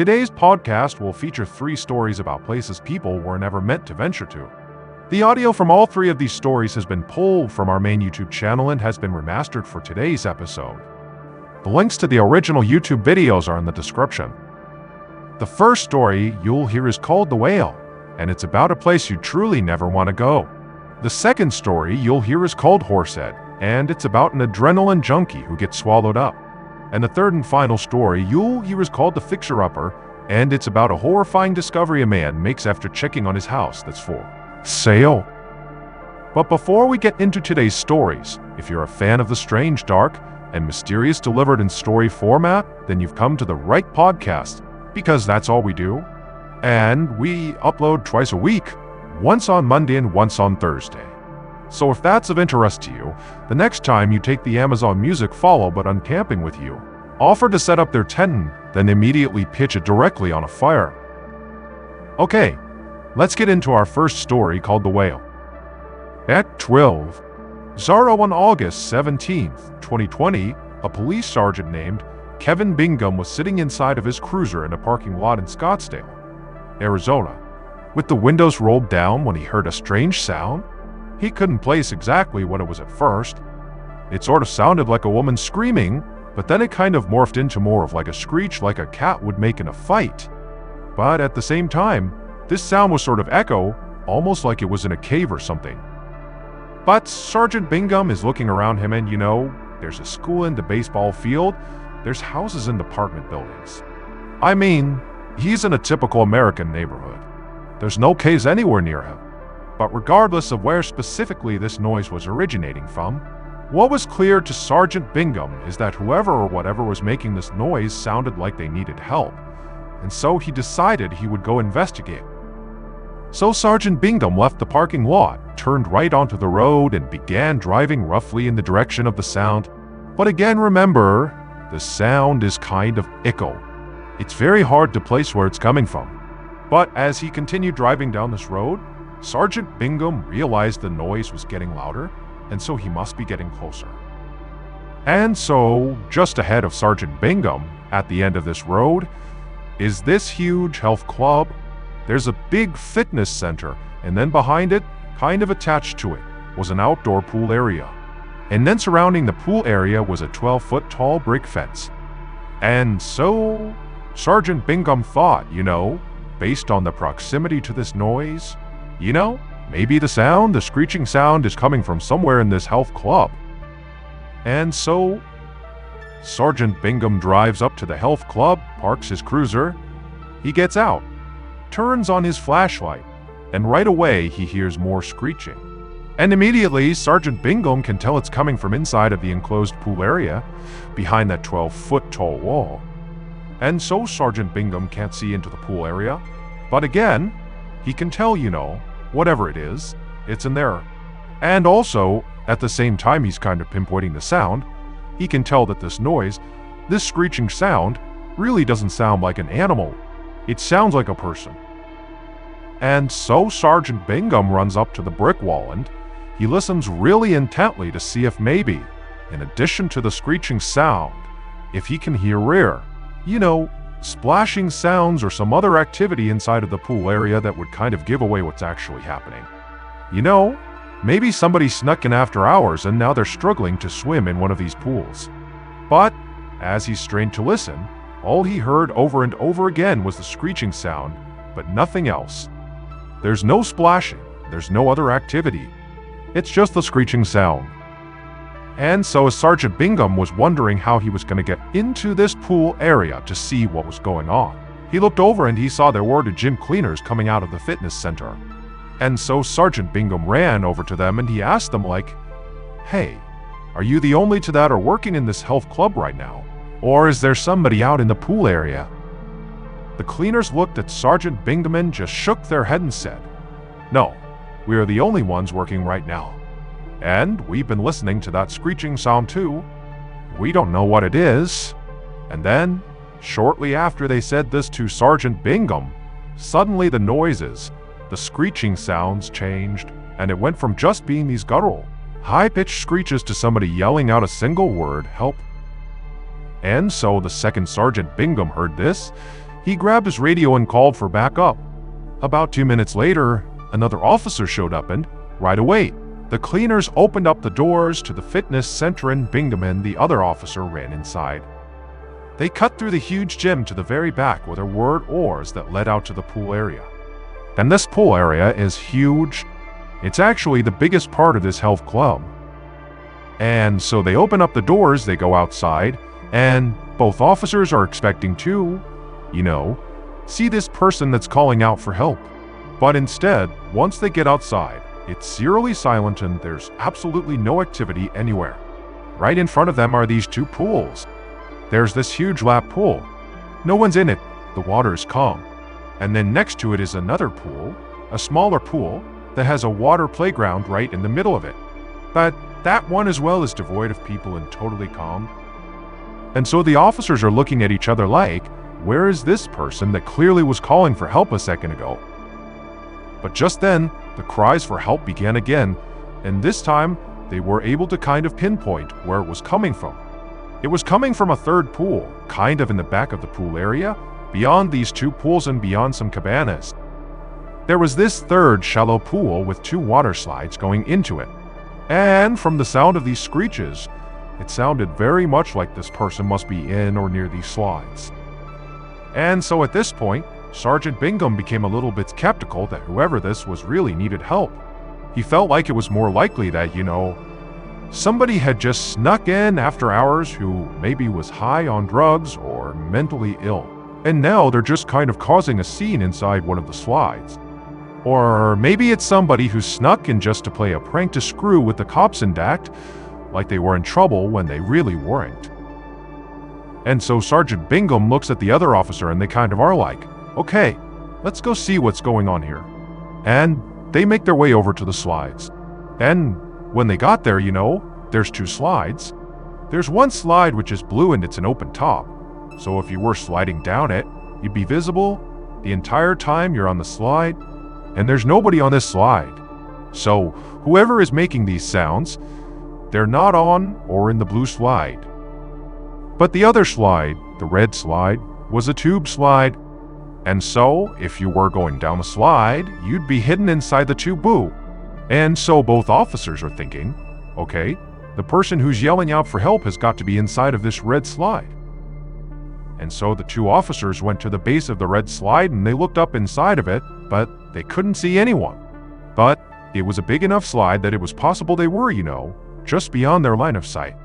Today's podcast will feature 3 stories about places people were never meant to venture to. The audio from all 3 of these stories has been pulled from our main YouTube channel and has been remastered for today's episode. The links to the original YouTube videos are in the description. The first story you'll hear is called The Whale, and it's about a place you truly never want to go. The second story you'll hear is called Horsehead, and it's about an adrenaline junkie who gets swallowed up. And the third and final story you'll hear is called The Fixer-Upper, and it's about a horrifying discovery a man makes after checking on his house that's for sale. But before we get into today's stories, if you're a fan of the strange, dark, and mysterious delivered in story format, then you've come to the right podcast, because that's all we do. And we upload twice a week, once on Monday and once on Thursday. So if that's of interest to you, the next time you take the Amazon Music Follow Button camping with you, offer to set up their tent, then immediately pitch it directly on a fire. Okay, let's get into our first story called The Whale. At 12:00 on August 17th, 2020, a police sergeant named Kevin Bingham was sitting inside of his cruiser in a parking lot in Scottsdale, Arizona, with the windows rolled down when he heard a strange sound. He couldn't place exactly what it was at first. It sort of sounded like a woman screaming, but then it kind of morphed into more of like a screech like a cat would make in a fight. But at the same time, this sound was sort of echo, almost like it was in a cave or something. But Sergeant Bingham is looking around him and there's a school and a baseball field, there's houses and apartment buildings. I mean, he's in a typical American neighborhood. There's no caves anywhere near him. But regardless of where specifically this noise was originating from, what was clear to Sergeant Bingham is that whoever or whatever was making this noise sounded like they needed help, and so he decided he would go investigate. So Sergeant Bingham left the parking lot, turned right onto the road, and began driving roughly in the direction of the sound. But again, remember, the sound is kind of echo. It's very hard to place where it's coming from. But as he continued driving down this road, Sergeant Bingham realized the noise was getting louder, and so he must be getting closer. And so, just ahead of Sergeant Bingham, at the end of this road, is this huge health club. There's a big fitness center, and then behind it, kind of attached to it, was an outdoor pool area. And then surrounding the pool area was a 12-foot tall brick fence. And so, Sergeant Bingham thought, based on the proximity to this noise, maybe the screeching sound is coming from somewhere in this health club. And so, Sergeant Bingham drives up to the health club, parks his cruiser. He gets out, turns on his flashlight, and right away he hears more screeching. And immediately, Sergeant Bingham can tell it's coming from inside of the enclosed pool area, behind that 12-foot tall wall. And so Sergeant Bingham can't see into the pool area, but again, he can tell, whatever it is, it's in there. And also, at the same time he's kind of pinpointing the sound, he can tell that this noise, this screeching sound, really doesn't sound like an animal. It sounds like a person. And so Sergeant Bingham runs up to the brick wall and he listens really intently to see if maybe, in addition to the screeching sound, if he can hear splashing sounds or some other activity inside of the pool area that would kind of give away what's actually happening. Maybe somebody snuck in after hours and now they're struggling to swim in one of these pools. But as he strained to listen, all he heard over and over again was the screeching sound, but nothing else. There's no splashing, there's no other activity. It's just the screeching sound. And so Sergeant Bingham was wondering how he was going to get into this pool area to see what was going on. He looked over and he saw there were the gym cleaners coming out of the fitness center. And so Sergeant Bingham ran over to them and he asked them hey, are you the only two that are working in this health club right now? Or is there somebody out in the pool area? The cleaners looked at Sergeant Bingham and just shook their head and said, no, we are the only ones working right now. And we've been listening to that screeching sound too. We don't know what it is. And then, shortly after they said this to Sergeant Bingham, suddenly the noises, the screeching sounds changed, and it went from just being these guttural, high-pitched screeches to somebody yelling out a single word, help. And so the second Sergeant Bingham heard this, He grabbed his radio and called for backup. About 2 minutes later, another officer showed up and, right away, the cleaners opened up the doors to the fitness center in Bingham and the other officer ran inside. They cut through the huge gym to the very back where there were doors that led out to the pool area. And this pool area is huge. It's actually the biggest part of this health club. And so they open up the doors, they go outside, and both officers are expecting to, see this person that's calling out for help. But instead, once they get outside, it's eerily silent and there's absolutely no activity anywhere. Right in front of them are these two pools. There's this huge lap pool. No one's in it. The water is calm. And then next to it is another pool, a smaller pool, that has a water playground right in the middle of it. But that one as well is devoid of people and totally calm. And so the officers are looking at each other like, where is this person that clearly was calling for help a second ago? But just then, the cries for help began again, and this time, they were able to kind of pinpoint where it was coming from. It was coming from a third pool, kind of in the back of the pool area, beyond these two pools and beyond some cabanas. There was this third shallow pool with two water slides going into it. And from the sound of these screeches, it sounded very much like this person must be in or near these slides. And so at this point, Sergeant Bingham became a little bit skeptical that whoever this was really needed help. He felt like it was more likely that, somebody had just snuck in after hours who maybe was high on drugs or mentally ill. And now they're just kind of causing a scene inside one of the slides. Or maybe it's somebody who snuck in just to play a prank to screw with the cops and act like they were in trouble when they really weren't. And so Sergeant Bingham looks at the other officer and they kind of are like, okay, let's go see what's going on here. And they make their way over to the slides. And when they got there, there's two slides. There's one slide which is blue and it's an open top. So if you were sliding down it, you'd be visible the entire time you're on the slide. And there's nobody on this slide. So whoever is making these sounds, they're not on or in the blue slide. But the other slide, the red slide, was a tube slide. And so, if you were going down the slide, you'd be hidden inside the tube boo. And so both officers are thinking, okay, the person who's yelling out for help has got to be inside of this red slide. And so the two officers went to the base of the red slide and they looked up inside of it, but they couldn't see anyone. But it was a big enough slide that it was possible they were, just beyond their line of sight.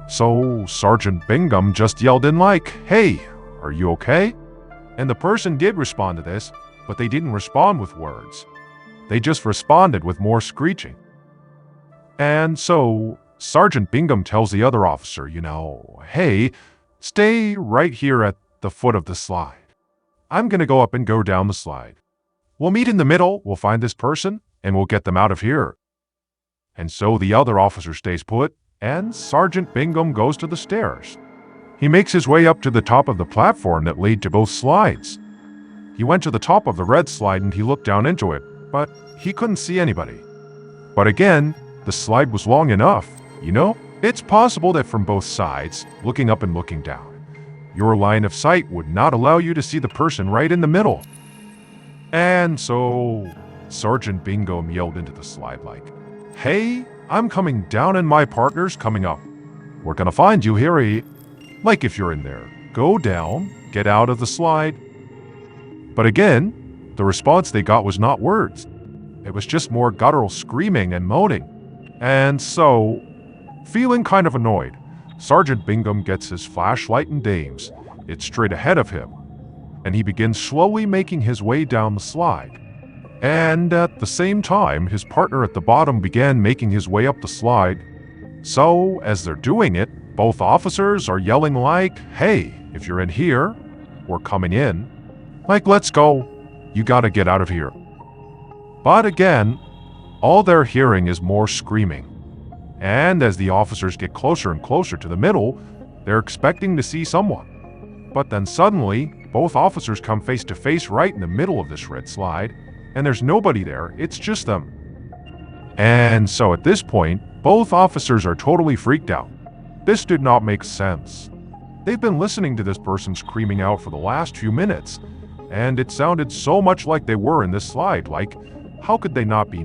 So Sergeant Bingham just yelled in like, hey, are you okay? And the person did respond to this, but they didn't respond with words. They just responded with more screeching. And so Sergeant Bingham tells the other officer, hey, stay right here at the foot of the slide. I'm going to go up and go down the slide. We'll meet in the middle, we'll find this person, and we'll get them out of here. And so the other officer stays put, and Sergeant Bingham goes to the stairs. He makes his way up to the top of the platform that led to both slides. He went to the top of the red slide and he looked down into it, but he couldn't see anybody. But again, the slide was long enough, It's possible that from both sides, looking up and looking down, your line of sight would not allow you to see the person right in the middle. And so Sergeant Bingham yelled into the slide like, hey, I'm coming down and my partner's coming up. We're gonna find you here. Like if you're in there, go down, get out of the slide. But again, the response they got was not words. It was just more guttural screaming and moaning. And so, feeling kind of annoyed, Sergeant Bingham gets his flashlight and aims it straight ahead of him, and he begins slowly making his way down the slide. And at the same time, his partner at the bottom began making his way up the slide. So, as they're doing it, both officers are yelling like, hey, if you're in here, we're coming in. Like, let's go. You gotta get out of here. But again, all they're hearing is more screaming. And as the officers get closer and closer to the middle, they're expecting to see someone. But then suddenly, both officers come face to face right in the middle of this red slide, and there's nobody there, it's just them. And so at this point, both officers are totally freaked out. This did not make sense. They've been listening to this person screaming out for the last few minutes, and it sounded so much like they were in this slide, like, how could they not be?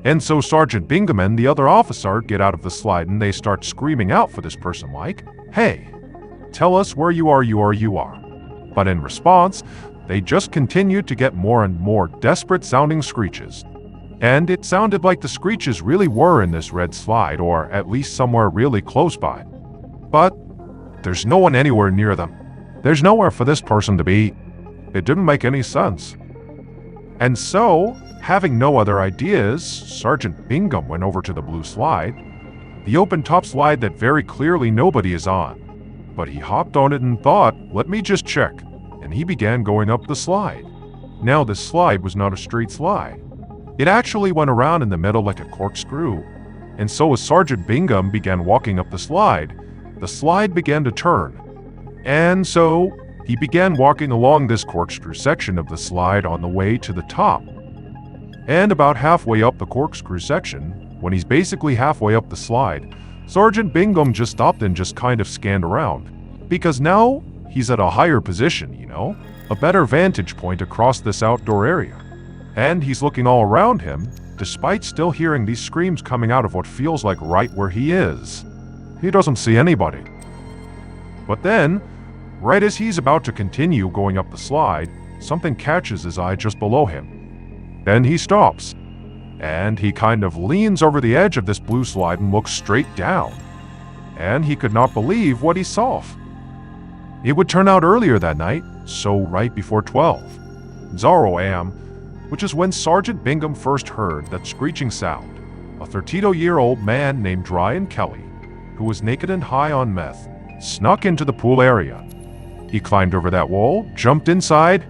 And so Sergeant Bingham and the other officer get out of the slide and they start screaming out for this person like, hey, tell us where you are. But in response, they just continued to get more and more desperate sounding screeches. And it sounded like the screeches really were in this red slide, or at least somewhere really close by. But there's no one anywhere near them. There's nowhere for this person to be. It didn't make any sense. And so, having no other ideas, Sergeant Bingham went over to the blue slide, the open top slide that very clearly nobody is on. But he hopped on it and thought, let me just check. And he began going up the slide. Now this slide was not a straight slide. It actually went around in the middle like a corkscrew. And so as Sergeant Bingham began walking up the slide began to turn. And so he began walking along this corkscrew section of the slide on the way to the top. And about halfway up the corkscrew section, when he's basically halfway up the slide, Sergeant Bingham just stopped and just kind of scanned around. Because now he's at a higher position, a better vantage point across this outdoor area. And he's looking all around him, despite still hearing these screams coming out of what feels like right where he is. He doesn't see anybody. But then, right as he's about to continue going up the slide, something catches his eye just below him. Then he stops, and he kind of leans over the edge of this blue slide and looks straight down. And he could not believe what he saw. It would turn out earlier that night, so right before 12 a.m., which is when Sergeant Bingham first heard that screeching sound. A 32-year-old man named Ryan Kelly, who was naked and high on meth, snuck into the pool area. He climbed over that wall, jumped inside,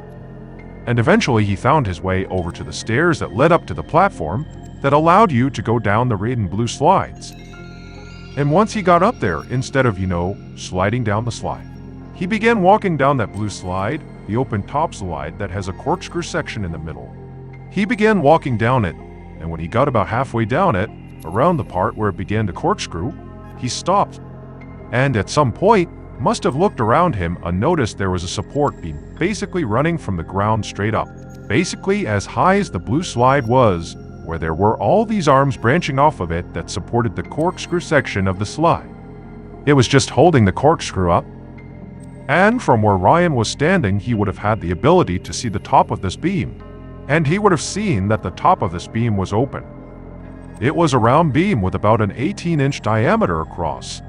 and eventually he found his way over to the stairs that led up to the platform that allowed you to go down the red and blue slides. And once he got up there, instead of, sliding down the slide, he began walking down that blue slide, the open top slide that has a corkscrew section in the middle. He began walking down it, and when he got about halfway down it, around the part where it began to corkscrew, he stopped. And at some point, must have looked around him and noticed there was a support beam basically running from the ground straight up, basically as high as the blue slide was, where there were all these arms branching off of it that supported the corkscrew section of the slide. It was just holding the corkscrew up. And from where Ryan was standing, he would have had the ability to see the top of this beam. And he would have seen that the top of this beam was open. It was a round beam with about an 18-inch diameter across.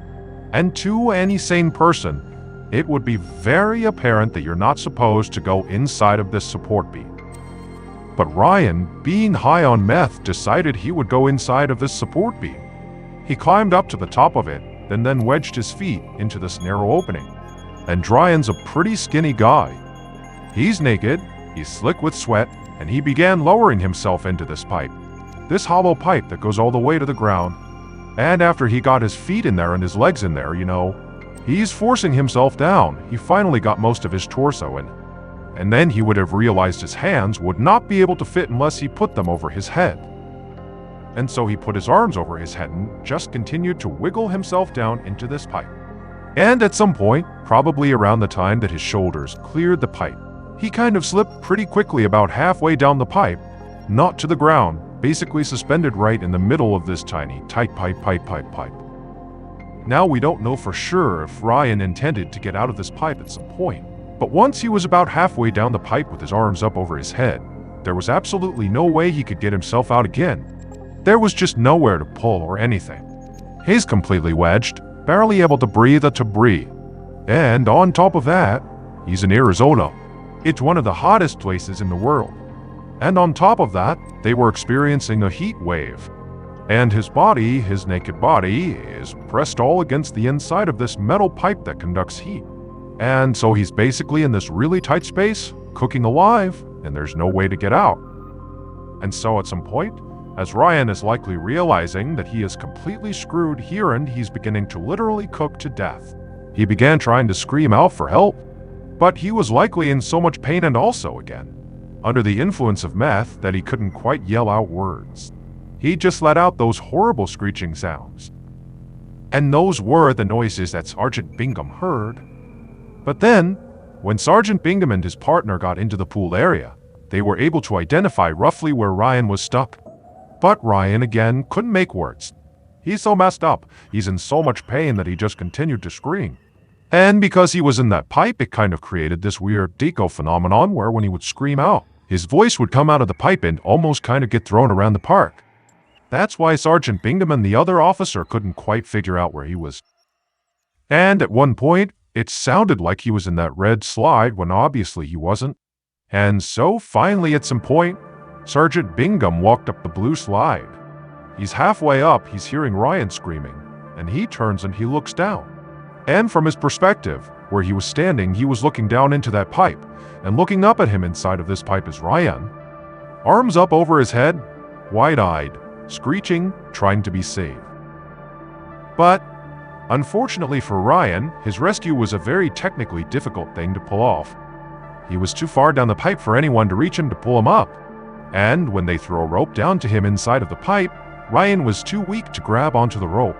And to any sane person, it would be very apparent that you're not supposed to go inside of this support beam. But Ryan, being high on meth, decided he would go inside of this support beam. He climbed up to the top of it, and then wedged his feet into this narrow opening. And Ryan's a pretty skinny guy. He's naked, he's slick with sweat, and he began lowering himself into this pipe. This hollow pipe that goes all the way to the ground. And after he got his feet in there and his legs in there, he's forcing himself down. He finally got most of his torso in. And then he would have realized his hands would not be able to fit unless he put them over his head. And so he put his arms over his head and just continued to wiggle himself down into this pipe. And at some point, probably around the time that his shoulders cleared the pipe, he kind of slipped pretty quickly about halfway down the pipe, not to the ground, basically suspended right in the middle of this tiny, tight pipe. Now we don't know for sure if Ryan intended to get out of this pipe at some point, but once he was about halfway down the pipe with his arms up over his head, there was absolutely no way he could get himself out again. There was just nowhere to pull or anything. He's completely wedged, barely able to breathe. And on top of that, he's in Arizona. It's one of the hottest places in the world. And on top of that, they were experiencing a heat wave. And his body, his naked body, is pressed all against the inside of this metal pipe that conducts heat. And so he's basically in this really tight space, cooking alive, and there's no way to get out. And so at some point, as Ryan is likely realizing that he is completely screwed here and he's beginning to literally cook to death, he began trying to scream out for help. But he was likely in so much pain and also, again, under the influence of meth that he couldn't quite yell out words. He just let out those horrible screeching sounds. And those were the noises that Sergeant Bingham heard. But then, When Sergeant Bingham and his partner got into the pool area, they were able to identify roughly where Ryan was stuck. But Ryan again couldn't make words. He's so messed up, he's in so much pain that he just continued to scream. And because he was in that pipe, it kind of created this weird deco phenomenon where when he would scream out, his voice would come out of the pipe and almost kind of get thrown around the park. That's why Sergeant Bingham and the other officer couldn't quite figure out where he was. And at one point, it sounded like he was in that red slide when obviously he wasn't. And so finally at some point, Sergeant Bingham walked up the blue slide. He's halfway up, he's hearing Ryan screaming, and he turns and he looks down. And from his perspective, where he was standing, he was looking down into that pipe, and looking up at him inside of this pipe is Ryan, arms up over his head, wide-eyed, screeching, trying to be saved. But unfortunately for Ryan, his rescue was a very technically difficult thing to pull off. He was too far down the pipe for anyone to reach him to pull him up. And when they threw a rope down to him inside of the pipe, Ryan was too weak to grab onto the rope.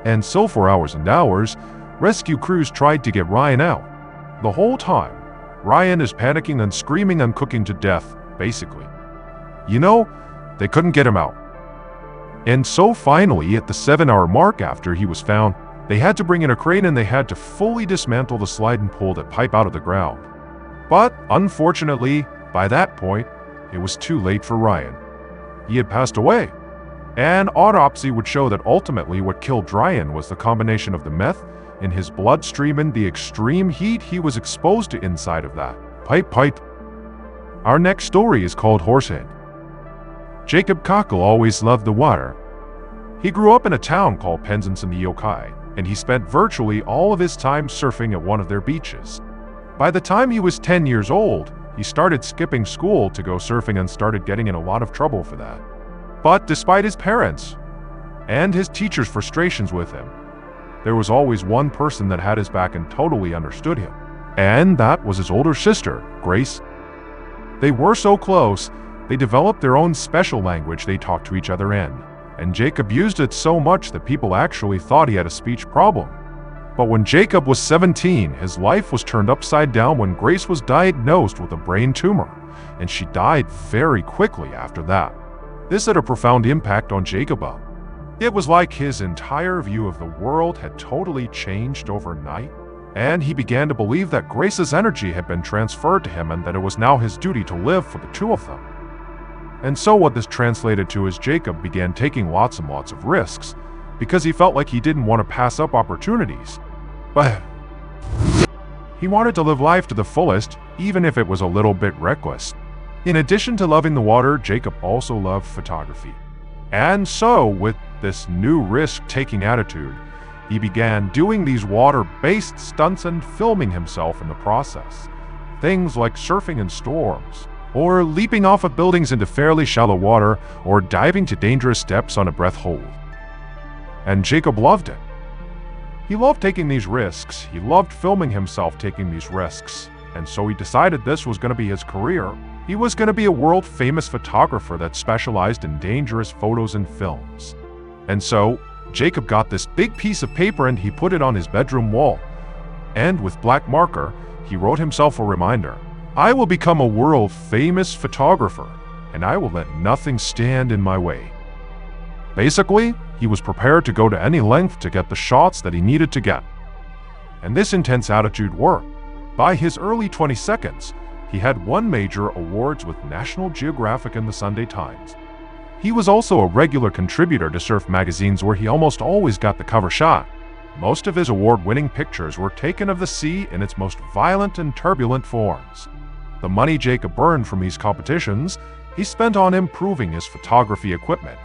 And so for hours and hours, rescue crews tried to get Ryan out. The whole time, Ryan is panicking and screaming and cooking to death, basically. You know, they couldn't get him out. And so finally, at the 7-hour mark after he was found, they had to bring in a crane and they had to fully dismantle the slide and pull that pipe out of the ground. But unfortunately, by that point, it was too late for Ryan. He had passed away. An autopsy would show that ultimately what killed Ryan was the combination of the meth in his bloodstream and the extreme heat he was exposed to inside of that pipe. Our next story is called Horsehead. Jacob Cockle always loved the water. He grew up in a town called Penzance in the Yokai, and he spent virtually all of his time surfing at one of their beaches. By the time he was 10 years old, he started skipping school to go surfing and started getting in a lot of trouble for that. But despite his parents and his teachers' frustrations with him, there was always one person that had his back and totally understood him. And that was his older sister, Grace. They were so close, they developed their own special language they talked to each other in. And Jacob used it so much that people actually thought he had a speech problem. But when Jacob was 17, his life was turned upside down when Grace was diagnosed with a brain tumor, and she died very quickly after that. This had a profound impact on Jacob. It was like his entire view of the world had totally changed overnight, and he began to believe that Grace's energy had been transferred to him and that it was now his duty to live for the two of them. And so what this translated to is Jacob began taking lots and lots of risks, because he felt like he didn't want to pass up opportunities. But he wanted to live life to the fullest, even if it was a little bit reckless. In addition to loving the water, Jacob also loved photography. And so, with this new risk-taking attitude, he began doing these water-based stunts and filming himself in the process. Things like surfing in storms, or leaping off of buildings into fairly shallow water, or diving to dangerous depths on a breath hold. And Jacob loved it. He loved taking these risks. He loved filming himself taking these risks. And so he decided this was going to be his career. He was going to be a world-famous photographer that specialized in dangerous photos and films. And so, Jacob got this big piece of paper and he put it on his bedroom wall. And with black marker, he wrote himself a reminder. I will become a world-famous photographer, and I will let nothing stand in my way. Basically, he was prepared to go to any length to get the shots that he needed to get. And this intense attitude worked. By his early 22nd, he had won major awards with National Geographic and the Sunday Times. He was also a regular contributor to surf magazines where he almost always got the cover shot. Most of his award-winning pictures were taken of the sea in its most violent and turbulent forms. The money Jacob earned from these competitions, he spent on improving his photography equipment.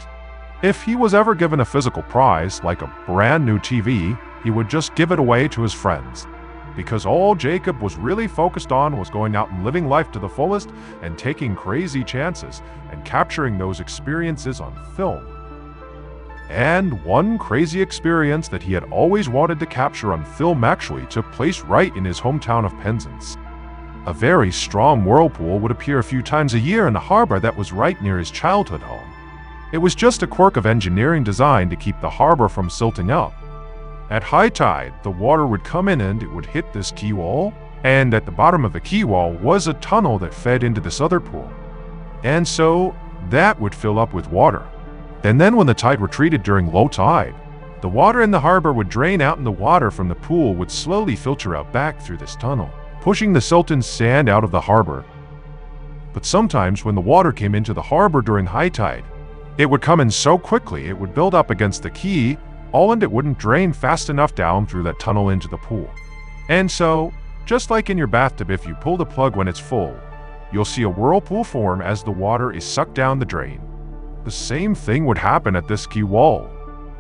If he was ever given a physical prize, like a brand new TV, he would just give it away to his friends. Because all Jacob was really focused on was going out and living life to the fullest and taking crazy chances and capturing those experiences on film. And one crazy experience that he had always wanted to capture on film actually took place right in his hometown of Penzance. A very strong whirlpool would appear a few times a year in a harbor that was right near his childhood home. It was just a quirk of engineering design to keep the harbor from silting up. At high tide, the water would come in and it would hit this quay wall, And at the bottom of the quay wall was a tunnel that fed into this other pool. And so that would fill up with water. And then when the tide retreated during low tide, the water in the harbor would drain out and the water from the pool would slowly filter out back through this tunnel, pushing the silt and sand out of the harbor. But sometimes when the water came into the harbor during high tide, it would come in so quickly it would build up against the quay, and it wouldn't drain fast enough down through that tunnel into the pool. And so, just like in your bathtub, if you pull the plug when it's full, you'll see a whirlpool form as the water is sucked down the drain. The same thing would happen at this quay wall.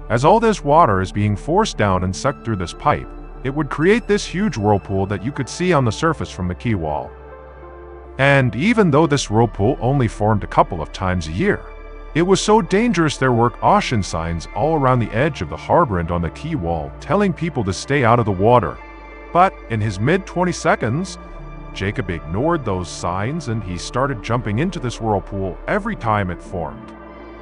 As all this water is being forced down and sucked through this pipe, it would create this huge whirlpool that you could see on the surface from the quay wall. And even though this whirlpool only formed a couple of times a year, it was so dangerous there were caution signs all around the edge of the harbor and on the quay wall telling people to stay out of the water. But in his mid-20 seconds, Jacob ignored those signs and he started jumping into this whirlpool every time it formed.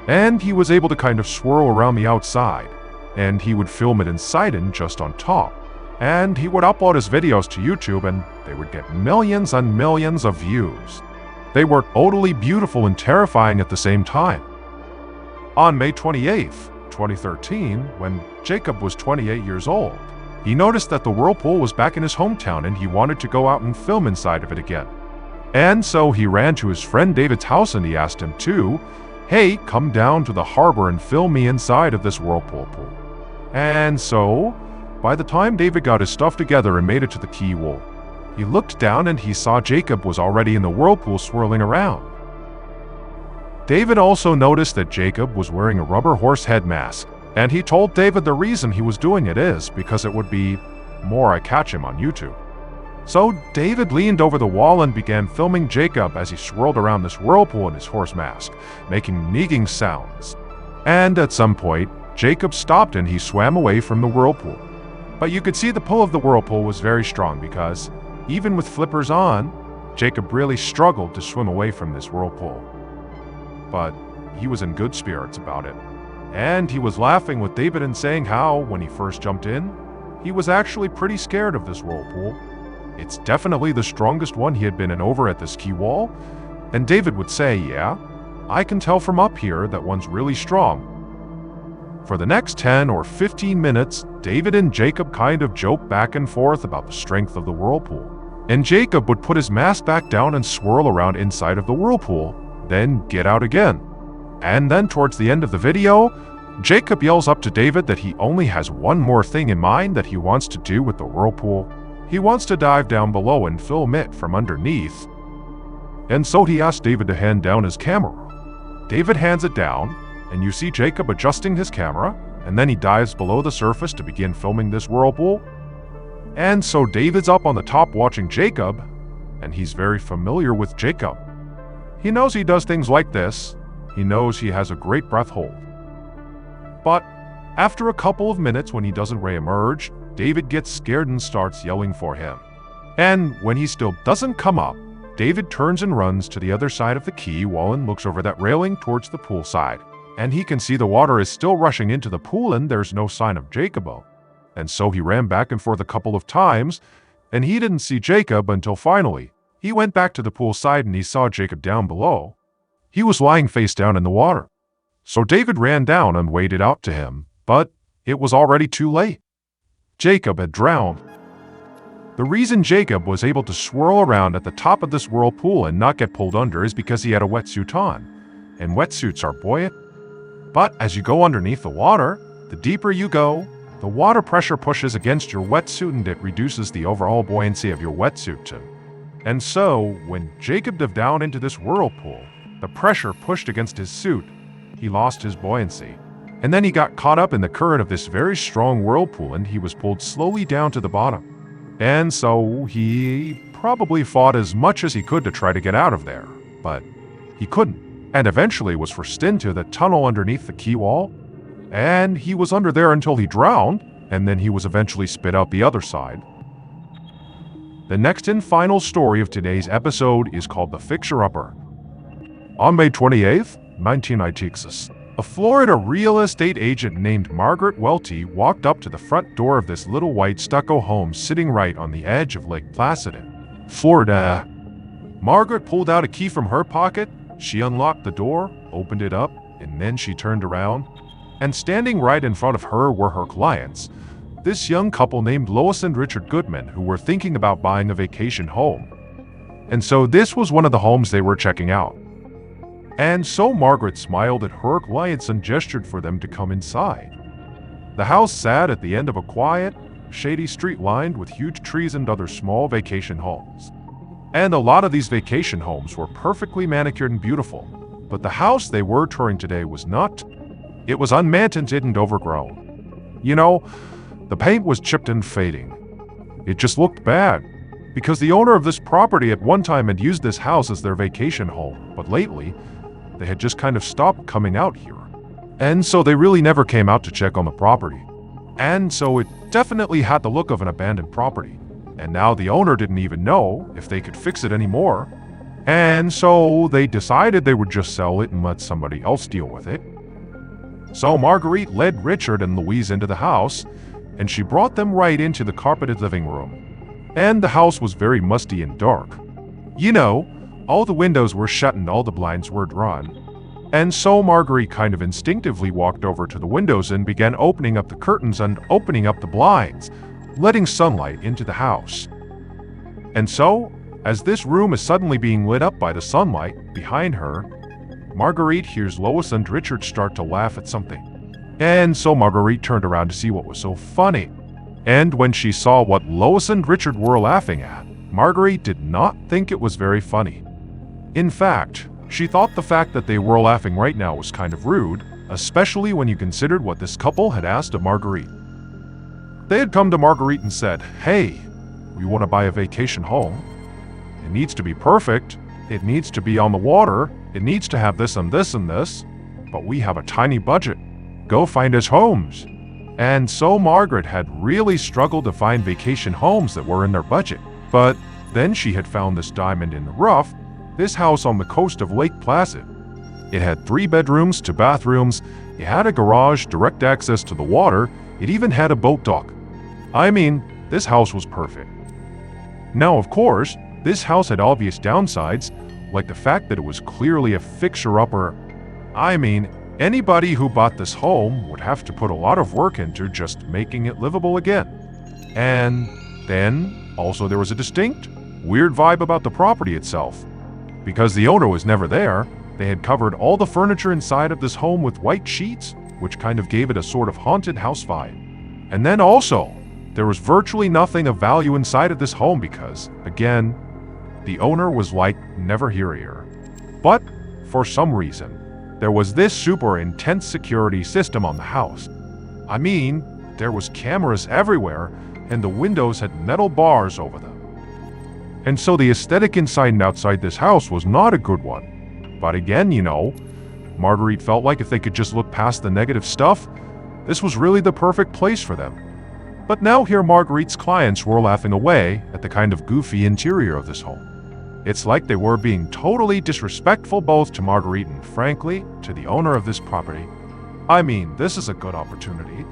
And he was able to kind of swirl around the outside, and he would film it inside and just on top. And he would upload his videos to YouTube and they would get millions and millions of views. They were totally beautiful and terrifying at the same time. On May 28th, 2013, when Jacob was 28 years old, he noticed that the whirlpool was back in his hometown and he wanted to go out and film inside of it again. And so he ran to his friend David's house and he asked him to, "Hey, come down to the harbor and film me inside of this whirlpool pool." And so, by the time David got his stuff together and made it to the quay wall, he looked down and he saw Jacob was already in the whirlpool swirling around. David also noticed that Jacob was wearing a rubber horse head mask, and he told David the reason he was doing it is because it would be more eye-catching on YouTube. So David leaned over the wall and began filming Jacob as he swirled around this whirlpool in his horse mask, making nigging sounds. And at some point, Jacob stopped and he swam away from the whirlpool. But you could see the pull of the whirlpool was very strong because, even with flippers on, Jacob really struggled to swim away from this whirlpool. But he was in good spirits about it. And he was laughing with David and saying how, when he first jumped in, he was actually pretty scared of this whirlpool. It's definitely the strongest one he had been in over at this quay wall. And David would say, "Yeah, I can tell from up here that one's really strong." For the next 10 or 15 minutes, David and Jacob kind of joked back and forth about the strength of the whirlpool. And Jacob would put his mask back down and swirl around inside of the whirlpool, then get out again. And then towards the end of the video, Jacob yells up to David that he only has one more thing in mind that he wants to do with the whirlpool. He wants to dive down below and film it from underneath. And so he asked David to hand down his camera. David hands it down, and you see Jacob adjusting his camera, and then he dives below the surface to begin filming this whirlpool. And so David's up on the top watching Jacob, and he's very familiar with Jacob. He knows he does things like this. He knows he has a great breath hold. But after a couple of minutes when he doesn't re-emerge, David gets scared and starts yelling for him. And when he still doesn't come up, David turns and runs to the other side of the quay wall and looks over that railing towards the pool side. And he can see the water is still rushing into the pool and there's no sign of Jacob. And so he ran back and forth a couple of times, and he didn't see Jacob until finally he went back to the pool side and he saw Jacob down below. He was lying face down in the water. So David ran down and waded out to him, but it was already too late. Jacob had drowned. The reason Jacob was able to swirl around at the top of this whirlpool and not get pulled under is because he had a wetsuit on, and wetsuits are buoyant. But as you go underneath the water, the deeper you go, the water pressure pushes against your wetsuit and it reduces the overall buoyancy of your wetsuit too. And so, when Jacob dove down into this whirlpool, the pressure pushed against his suit. He lost his buoyancy. And then he got caught up in the current of this very strong whirlpool and he was pulled slowly down to the bottom. And so he probably fought as much as he could to try to get out of there, but he couldn't. And eventually was forced into the tunnel underneath the quay wall. And he was under there until he drowned, and then he was eventually spit out the other side. The next and final story of today's episode is called The Fixer-Upper. On May 28th, 1996, A Florida real estate agent named Margaret Welty walked up to the front door of this little white stucco home sitting right on the edge of Lake Placid in Florida. Margaret pulled out a key from her pocket, she unlocked the door, opened it up, and then she turned around. And standing right in front of her were her clients, this young couple named Lois and Richard Goodman, who were thinking about buying a vacation home. And so this was one of the homes they were checking out. And so Margaret smiled at her clients and gestured for them to come inside. The house sat at the end of a quiet, shady street lined with huge trees and other small vacation homes. And a lot of these vacation homes were perfectly manicured and beautiful. But the house they were touring today was not. It was unmaintained and overgrown. You know, the paint was chipped and fading. It just looked bad. Because the owner of this property at one time had used this house as their vacation home, but lately, they had just kind of stopped coming out here. And so they really never came out to check on the property. And so it definitely had the look of an abandoned property. And now the owner didn't even know if they could fix it anymore. And so they decided they would just sell it and let somebody else deal with it. So Marguerite led Richard and Louise into the house, and she brought them right into the carpeted living room. And the house was very musty and dark. You know, all the windows were shut and all the blinds were drawn. And so Marguerite kind of instinctively walked over to the windows and began opening up the curtains and opening up the blinds, letting sunlight into the house. And so, as this room is suddenly being lit up by the sunlight behind her, Marguerite hears Lois and Richard start to laugh at something. And so Marguerite turned around to see what was so funny. And when she saw what Lois and Richard were laughing at, Marguerite did not think it was very funny. In fact, she thought the fact that they were laughing right now was kind of rude, especially when you considered what this couple had asked of Marguerite. They had come to Marguerite and said, "Hey, we want to buy a vacation home. It needs to be perfect, it needs to be on the water, it needs to have this and this and this, but we have a tiny budget. Go find us homes." And so Margaret had really struggled to find vacation homes that were in their budget. But then she had found this diamond in the rough, this house on the coast of Lake Placid. It had 3 bedrooms, 2 bathrooms, it had a garage, direct access to the water, it even had a boat dock. I mean, this house was perfect. Now, of course, this house had obvious downsides, like the fact that it was clearly a fixer-upper. I mean, anybody who bought this home would have to put a lot of work into just making it livable again. And then, also there was a distinct, weird vibe about the property itself. Because the owner was never there, they had covered all the furniture inside of this home with white sheets, which kind of gave it a sort of haunted house vibe. And then also, there was virtually nothing of value inside of this home because, again, the owner was like never here. But, for some reason, there was this super intense security system on the house. I mean, there was cameras everywhere, and the windows had metal bars over them. And so the aesthetic inside and outside this house was not a good one. But again, you know, Marguerite felt like if they could just look past the negative stuff, this was really the perfect place for them. But now here Marguerite's clients were laughing away at the kind of goofy interior of this home. It's like they were being totally disrespectful both to Marguerite and, frankly, to the owner of this property. I mean, this is a good opportunity.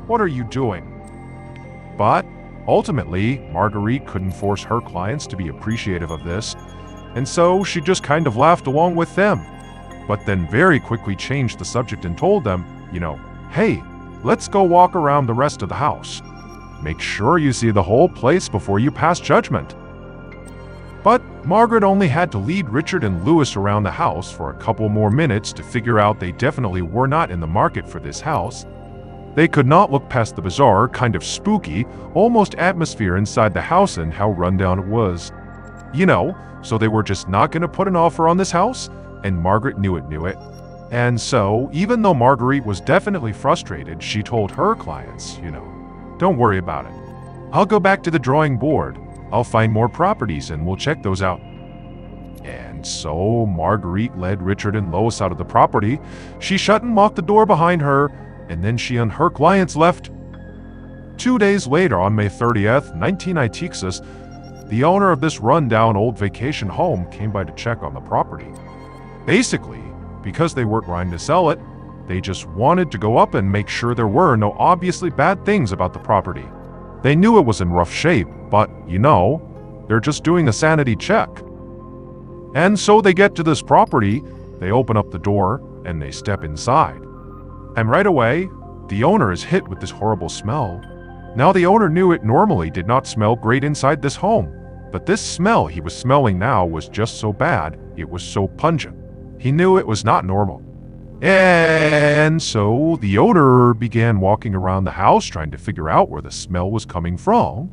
What are you doing? But ultimately, Marguerite couldn't force her clients to be appreciative of this, and so she just kind of laughed along with them, but then very quickly changed the subject and told them, you know, "Hey, let's go walk around the rest of the house. Make sure you see the whole place before you pass judgment." But Margaret only had to lead Richard and Louis around the house for a couple more minutes to figure out they definitely were not in the market for this house. They could not look past the bizarre, kind of spooky, almost atmosphere inside the house and how rundown it was. You know, so they were just not going to put an offer on this house, and Margaret knew it. And so, even though Marguerite was definitely frustrated, she told her clients, you know, "Don't worry about it. I'll go back to the drawing board. I'll find more properties and we'll check those out." And so Marguerite led Richard and Lois out of the property. She shut and locked the door behind her, and then she and her clients left. 2 days later, on May 30th, 1996, the owner of this rundown old vacation home came by to check on the property. Basically, because they weren't trying to sell it, They just wanted to go up and make sure there were no obviously bad things about the property. They knew it was in rough shape, but, they're just doing a sanity check. And so they get to this property, they open up the door, and they step inside. And right away, the owner is hit with this horrible smell. Now the owner knew it normally did not smell great inside this home, but this smell he was smelling now was just so bad, it was so pungent. He knew it was not normal. And so the owner began walking around the house trying to figure out where the smell was coming from.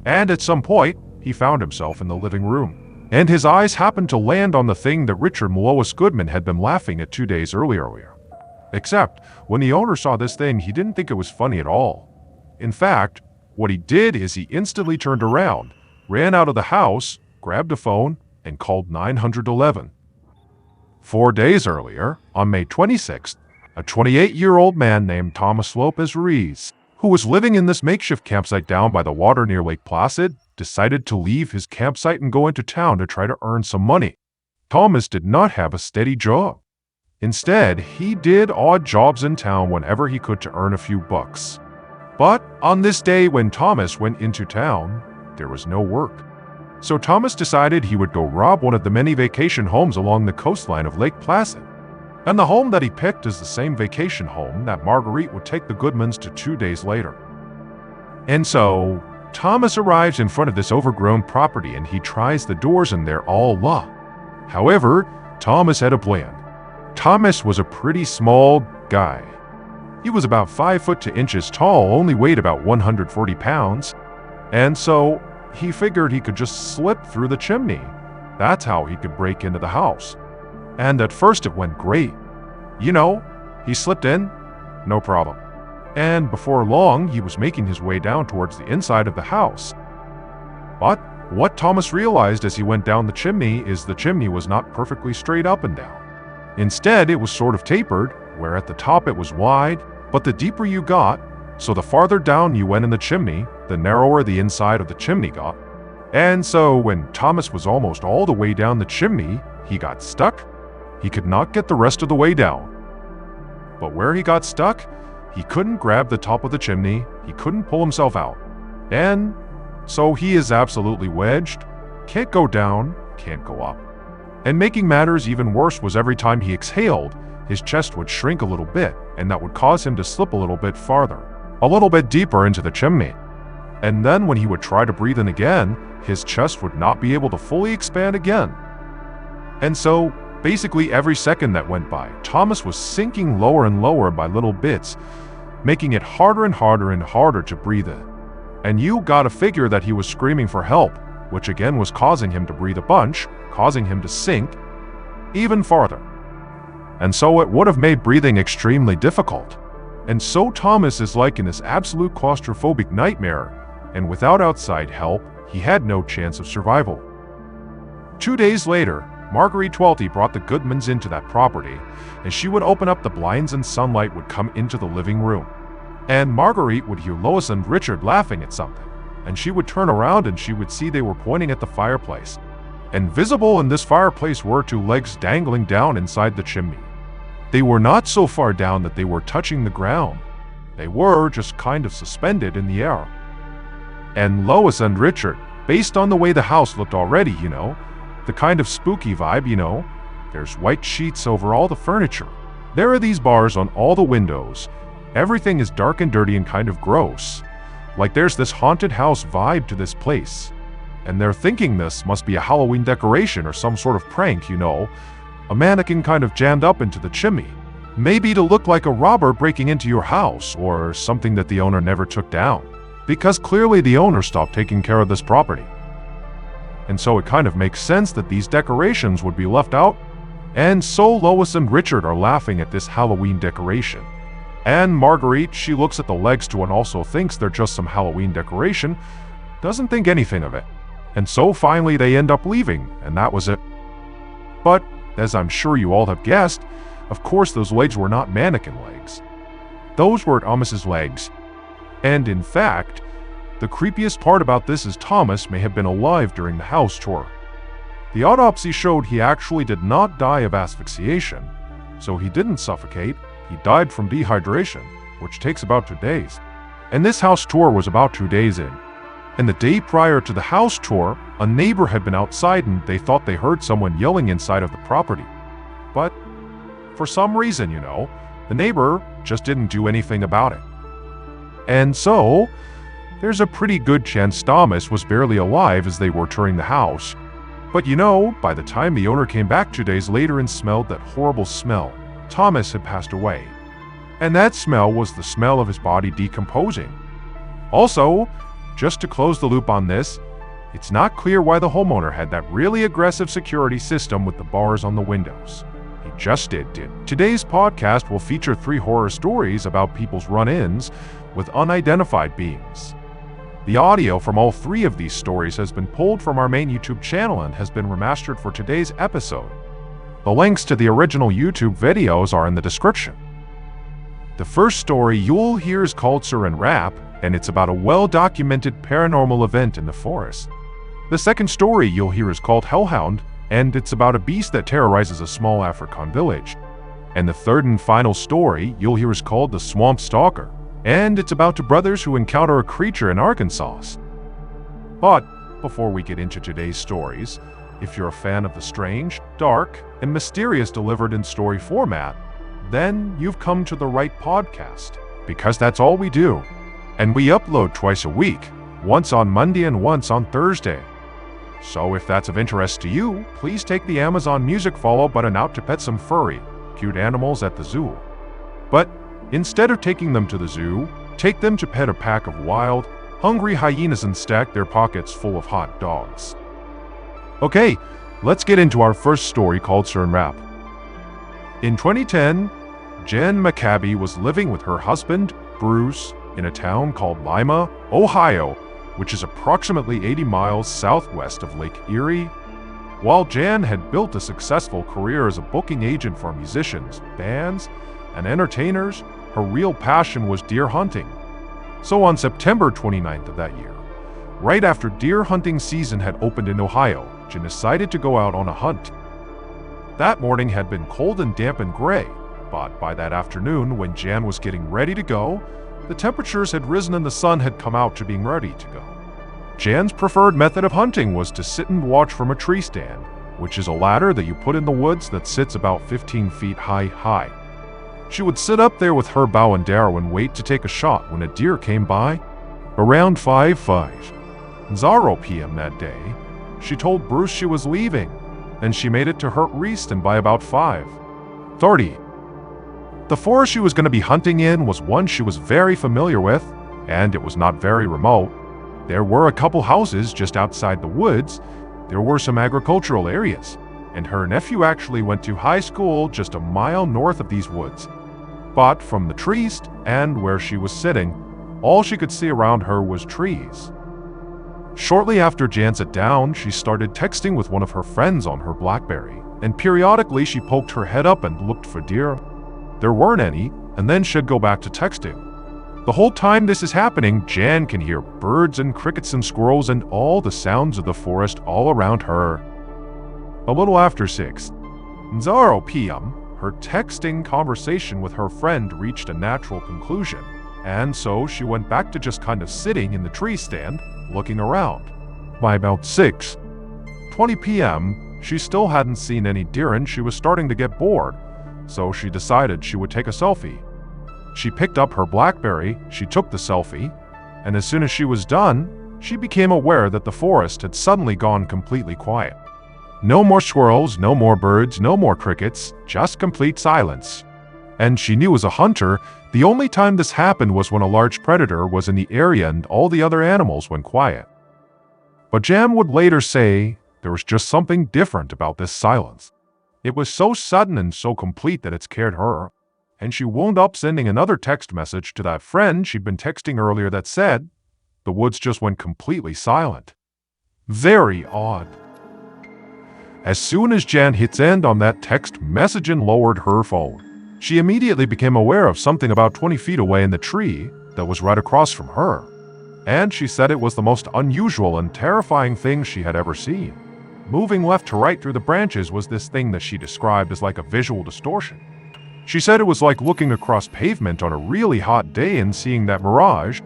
And at some point, he found himself in the living room. And his eyes happened to land on the thing that Richard and Lois Goodman had been laughing at 2 days earlier. Except, when the owner saw this thing, he didn't think it was funny at all. In fact, what he did is he instantly turned around, ran out of the house, grabbed a phone, and called 911. 4 days earlier, on May 26th, a 28-year-old man named Thomas Lopez Ruiz, who was living in this makeshift campsite down by the water near Lake Placid, decided to leave his campsite and go into town to try to earn some money. Thomas did not have a steady job. Instead, he did odd jobs in town whenever he could to earn a few bucks. But on this day when Thomas went into town, there was no work. So Thomas decided he would go rob one of the many vacation homes along the coastline of Lake Placid. And the home that he picked is the same vacation home that Marguerite would take the Goodmans to 2 days later. And so, Thomas arrives in front of this overgrown property and he tries the doors and they're all locked. However, Thomas had a plan. Thomas was a pretty small guy. He was about 5 foot 2 inches tall, only weighed about 140 pounds. And so, he figured he could just slip through the chimney. That's how he could break into the house. And at first it went great. He slipped in, no problem. And before long, he was making his way down towards the inside of the house. But what Thomas realized as he went down the chimney is the chimney was not perfectly straight up and down. Instead, it was sort of tapered, where at the top it was wide, but the deeper you got, so the farther down you went in the chimney, the narrower the inside of the chimney got. And so when Thomas was almost all the way down the chimney, he got stuck. He could not get the rest of the way down. But where he got stuck, he couldn't grab the top of the chimney, he couldn't pull himself out. And so he is absolutely wedged, can't go down, can't go up. And making matters even worse was every time he exhaled, his chest would shrink a little bit, and that would cause him to slip a little bit farther, a little bit deeper into the chimney. And then when he would try to breathe in again, his chest would not be able to fully expand again. And so, basically every second that went by, Thomas was sinking lower and lower by little bits, making it harder and harder and harder to breathe in. And you gotta figure that he was screaming for help, which again was causing him to breathe a bunch, causing him to sink even farther. And so it would have made breathing extremely difficult. And so Thomas is like in this absolute claustrophobic nightmare, and without outside help, he had no chance of survival. 2 days later, Marguerite Twelty brought the Goodmans into that property, and she would open up the blinds and sunlight would come into the living room. And Marguerite would hear Lois and Richard laughing at something, and she would turn around and she would see they were pointing at the fireplace. And visible in this fireplace were 2 legs dangling down inside the chimney. They were not so far down that they were touching the ground. They were just kind of suspended in the air. And Lois and Richard, based on the way the house looked already, the kind of spooky vibe, there's white sheets over all the furniture. There are these bars on all the windows. Everything is dark and dirty and kind of gross. Like there's this haunted house vibe to this place. And they're thinking this must be a Halloween decoration or some sort of prank, a mannequin kind of jammed up into the chimney. Maybe to look like a robber breaking into your house, or something that the owner never took down. Because clearly the owner stopped taking care of this property. And so it kind of makes sense that these decorations would be left out. And so Lois and Richard are laughing at this Halloween decoration. And Marguerite, she looks at the legs too and also thinks they're just some Halloween decoration, doesn't think anything of it. And so finally they end up leaving, and that was it. But, as I'm sure you all have guessed, of course those legs were not mannequin legs. Those were Thomas's legs. And in fact, the creepiest part about this is Thomas may have been alive during the house tour. The autopsy showed he actually did not die of asphyxiation, so he didn't suffocate, he died from dehydration, which takes about 2 days. And this house tour was about 2 days in. And the day prior to the house tour, a neighbor had been outside and they thought they heard someone yelling inside of the property. But for some reason, the neighbor just didn't do anything about it. And so, there's a pretty good chance Thomas was barely alive as they were touring the house. But by the time the owner came back 2 days later and smelled that horrible smell, Thomas had passed away. And that smell was the smell of his body decomposing. Also, just to close the loop on this, it's not clear why the homeowner had that really aggressive security system with the bars on the windows. He just did. Today's podcast will feature 3 horror stories about people's run-ins with unidentified beings. The audio from all 3 of these stories has been pulled from our main YouTube channel and has been remastered for today's episode. The links to the original YouTube videos are in the description. The first story you'll hear is called Saran Wrap, and it's about a well-documented paranormal event in the forest. The second story you'll hear is called Hellhound, and it's about a beast that terrorizes a small African village. And the third and final story you'll hear is called The Swamp Stalker, and it's about 2 brothers who encounter a creature in Arkansas. But before we get into today's stories, if you're a fan of the strange, dark, and mysterious delivered in story format, then you've come to the right podcast, because that's all we do. And we upload twice a week, once on Monday and once on Thursday. So if that's of interest to you, please take the Amazon Music follow button out to pet some furry, cute animals at the zoo. But instead of taking them to the zoo, take them to pet a pack of wild, hungry hyenas and stack their pockets full of hot dogs. Okay, let's get into our first story called Saran Wrap. In 2010, Jen McCabe was living with her husband, Bruce, in a town called Lima, Ohio, which is approximately 80 miles southwest of Lake Erie. While Jan had built a successful career as a booking agent for musicians, bands, and entertainers, her real passion was deer hunting. So on September 29th of that year, right after deer hunting season had opened in Ohio, Jen decided to go out on a hunt. That morning had been cold and damp and gray, but by that afternoon, when Jan was getting ready to go, the temperatures had risen and the sun had come out to being ready to go. Jan's preferred method of hunting was to sit and watch from a tree stand, which is a ladder that you put in the woods that sits about 15 feet high. She would sit up there with her bow and arrow and wait to take a shot when a deer came by. Around 5:05 p.m. that day, she told Bruce she was leaving, and she made it to Hurt Reeston by about 5:30. The forest she was going to be hunting in was one she was very familiar with, and it was not very remote. There were a couple houses just outside the woods. There were some agricultural areas, and her nephew actually went to high school just a mile north of these woods. But from the trees and where she was sitting, all she could see around her was trees. Shortly after Jan sat down, she started texting with one of her friends on her BlackBerry, and periodically she poked her head up and looked for deer. There weren't any, and then she'd go back to texting. The whole time this is happening, Jan can hear birds and crickets and squirrels and all the sounds of the forest all around her. A little after 6:00 p.m., her texting conversation with her friend reached a natural conclusion, and so she went back to just kind of sitting in the tree stand, looking around. By about 6:20 p.m., she still hadn't seen any deer and she was starting to get bored, so she decided she would take a selfie. She picked up her BlackBerry, she took the selfie, and as soon as she was done, she became aware that the forest had suddenly gone completely quiet. No more squirrels, no more birds, no more crickets, just complete silence. And she knew as a hunter, the only time this happened was when a large predator was in the area and all the other animals went quiet. But Jan would later say there was just something different about this silence. It was so sudden and so complete that it scared her, and she wound up sending another text message to that friend she'd been texting earlier that said, the woods just went completely silent. Very odd. As soon as Jan hit send on that text message and lowered her phone, she immediately became aware of something about 20 feet away in the tree that was right across from her. And she said it was the most unusual and terrifying thing she had ever seen. Moving left to right through the branches was this thing that she described as like a visual distortion. She said it was like looking across pavement on a really hot day and seeing that mirage,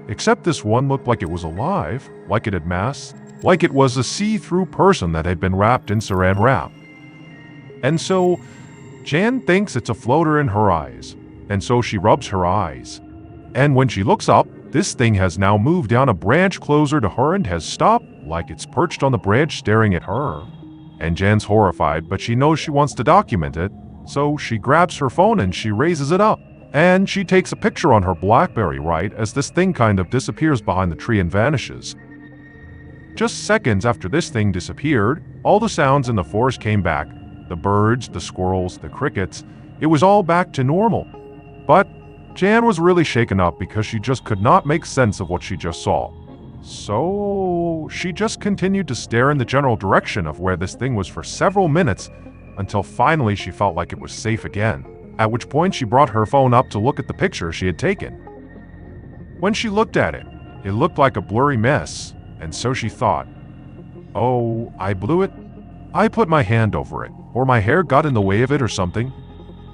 except this one looked like it was alive, like it had mass, like it was a see-through person that had been wrapped in saran wrap. And so, Jan thinks it's a floater in her eyes, and so she rubs her eyes. And when she looks up, this thing has now moved down a branch closer to her and has stopped, like it's perched on the branch staring at her. And Jan's horrified, but she knows she wants to document it, so she grabs her phone and she raises it up. And she takes a picture on her BlackBerry right as this thing kind of disappears behind the tree and vanishes. Just seconds after this thing disappeared, all the sounds in the forest came back. The birds, the squirrels, the crickets, it was all back to normal. But Jan was really shaken up because she just could not make sense of what she just saw. So she just continued to stare in the general direction of where this thing was for several minutes until finally she felt like it was safe again, at which point she brought her phone up to look at the picture she had taken. When she looked at it, it looked like a blurry mess, and so she thought, "Oh, I blew it. I put my hand over it, or my hair got in the way of it or something."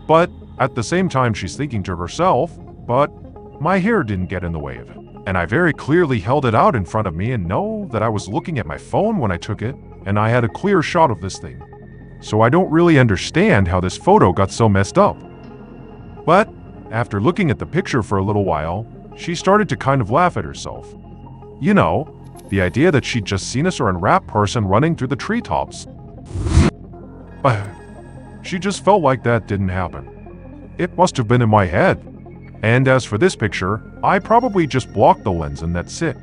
But at the same time she's thinking to herself, "But my hair didn't get in the way of it. And I very clearly held it out in front of me and know that I was looking at my phone when I took it, and I had a clear shot of this thing. So I don't really understand how this photo got so messed up." But after looking at the picture for a little while, she started to kind of laugh at herself. You know, the idea that she'd just seen a saran wrap person running through the treetops. But she just felt like that didn't happen. It must have been in my head. And as for this picture, I probably just blocked the lens and that's it.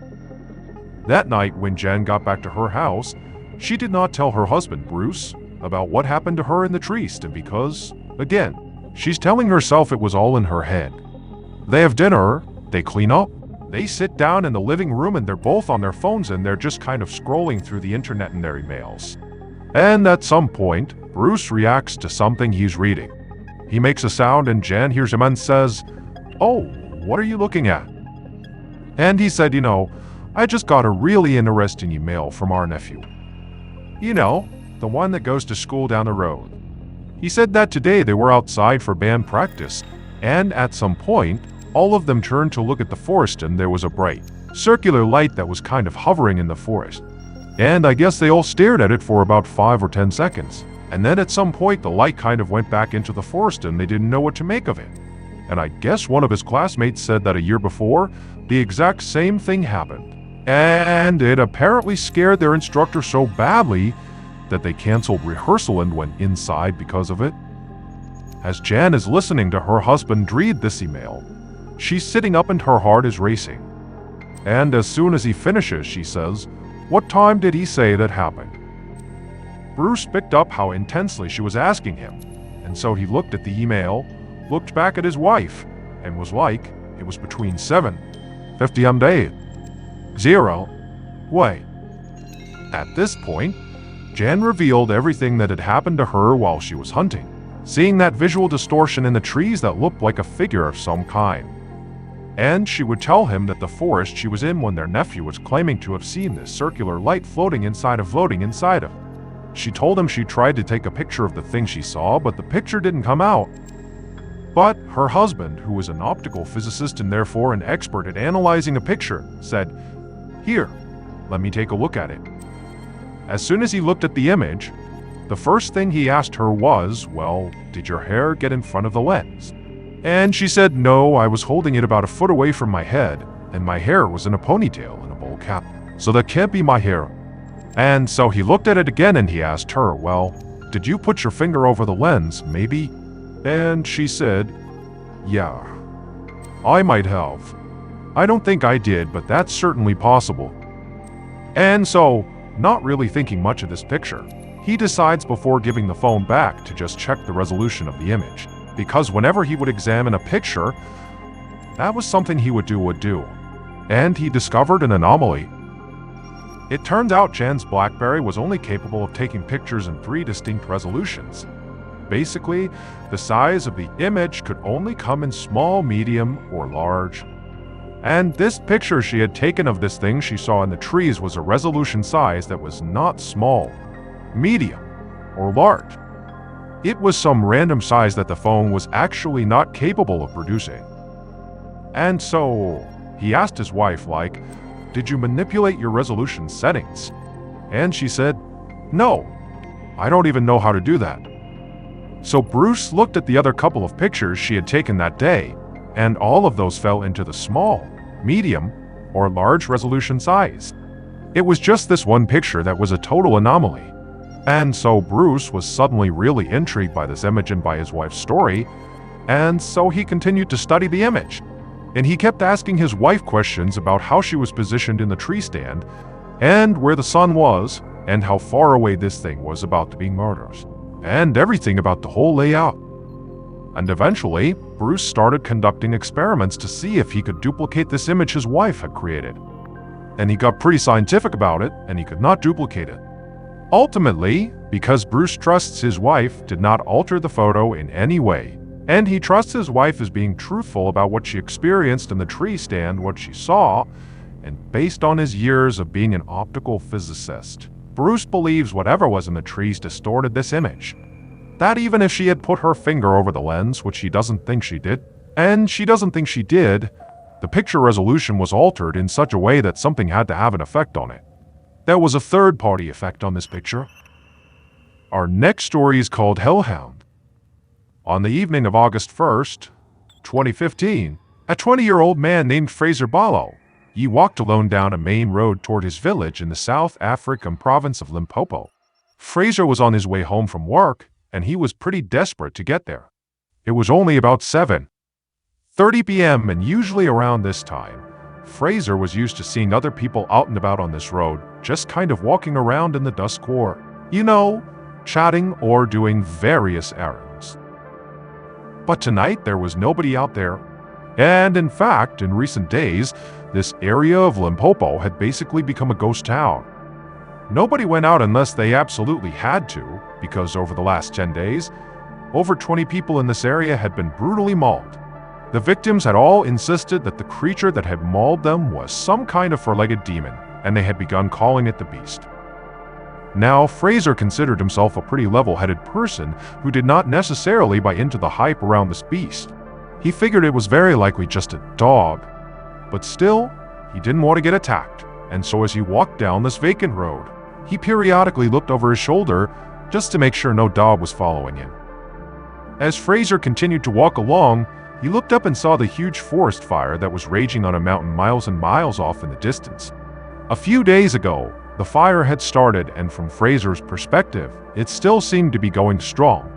That night, when Jen got back to her house, she did not tell her husband, Bruce, about what happened to her in the tree stand because, again, she's telling herself it was all in her head. They have dinner, they clean up, they sit down in the living room and they're both on their phones and they're just kind of scrolling through the internet and their emails. And at some point, Bruce reacts to something he's reading. He makes a sound and Jan hears him and says, "Oh, what are you looking at?" And he said, "You know, I just got a really interesting email from our nephew. You know, the one that goes to school down the road. He said that today they were outside for band practice, and at some point, all of them turned to look at the forest and there was a bright, circular light that was kind of hovering in the forest. And I guess they all stared at it for about 5 or 10 seconds. And then at some point the light kind of went back into the forest and they didn't know what to make of it. And I guess one of his classmates said that a year before, the exact same thing happened. And it apparently scared their instructor so badly that they canceled rehearsal and went inside because of it." As Jan is listening to her husband read this email, she's sitting up and her heart is racing. And as soon as he finishes, she says, "What time did he say that happened?" Bruce picked up how intensely she was asking him, and so he looked at the email, looked back at his wife, and was like, it was between 7:50 and 8:0. Wait. At this point, Jan revealed everything that had happened to her while she was hunting, seeing that visual distortion in the trees that looked like a figure of some kind. And she would tell him that the forest she was in when their nephew was claiming to have seen this circular light floating inside of. She told him she tried to take a picture of the thing she saw, but the picture didn't come out. But her husband, who was an optical physicist and therefore an expert at analyzing a picture, said, "Here, let me take a look at it." As soon as he looked at the image, the first thing he asked her was, "Well, did your hair get in front of the lens?" And she said, "No, I was holding it about a foot away from my head, and my hair was in a ponytail and a bowl cap, so that can't be my hair." And so he looked at it again and he asked her, "Well, did you put your finger over the lens, maybe?" And she said, "Yeah, I might have. I don't think I did, but that's certainly possible." And so, not really thinking much of this picture, he decides before giving the phone back to just check the resolution of the image, because whenever he would examine a picture, that was something he would do. And he discovered an anomaly. It turned out Jan's BlackBerry was only capable of taking pictures in 3 distinct resolutions. Basically, the size of the image could only come in small, medium, or large. And this picture she had taken of this thing she saw in the trees was a resolution size that was not small, medium, or large. It was some random size that the phone was actually not capable of producing. And so he asked his wife, like, "Did you manipulate your resolution settings?" And she said, "No, I don't even know how to do that." So Bruce looked at the other couple of pictures she had taken that day, and all of those fell into the small, medium, or large resolution size. It was just this one picture that was a total anomaly. And so Bruce was suddenly really intrigued by this image and by his wife's story, and so he continued to study the image. And he kept asking his wife questions about how she was positioned in the tree stand, and where the sun was, and how far away this thing was about to be murdered, and everything about the whole layout. And eventually, Bruce started conducting experiments to see if he could duplicate this image his wife had created. And he got pretty scientific about it, and he could not duplicate it. Ultimately, because Bruce trusts his wife did not alter the photo in any way, and he trusts his wife as being truthful about what she experienced in the tree stand, what she saw, and based on his years of being an optical physicist, Bruce believes whatever was in the trees distorted this image. That even if she had put her finger over the lens, which he doesn't think she did, and she doesn't think she did, the picture resolution was altered in such a way that something had to have an effect on it. There was a third-party effect on this picture. Our next story is called Hellhound. On the evening of August 1st, 2015, a 20-year-old man named Fraser Ballo, he walked alone down a main road toward his village in the South African province of Limpopo. Fraser was on his way home from work, and he was pretty desperate to get there. It was only about 7:30 p.m., and usually around this time, Fraser was used to seeing other people out and about on this road, just kind of walking around in the dusk or, chatting or doing various errands. But tonight there was nobody out there. And in fact, in recent days, this area of Limpopo had basically become a ghost town. Nobody went out unless they absolutely had to, because over the last 10 days, over 20 people in this area had been brutally mauled. The victims had all insisted that the creature that had mauled them was some kind of four-legged demon, and they had begun calling it the Beast. Now, Fraser considered himself a pretty level-headed person who did not necessarily buy into the hype around this beast. He figured it was very likely just a dog, but still, he didn't want to get attacked, and so as he walked down this vacant road, he periodically looked over his shoulder just to make sure no dog was following him. As Fraser continued to walk along, he looked up and saw the huge forest fire that was raging on a mountain miles and miles off in the distance. A few days ago, the fire had started, and from Fraser's perspective, it still seemed to be going strong.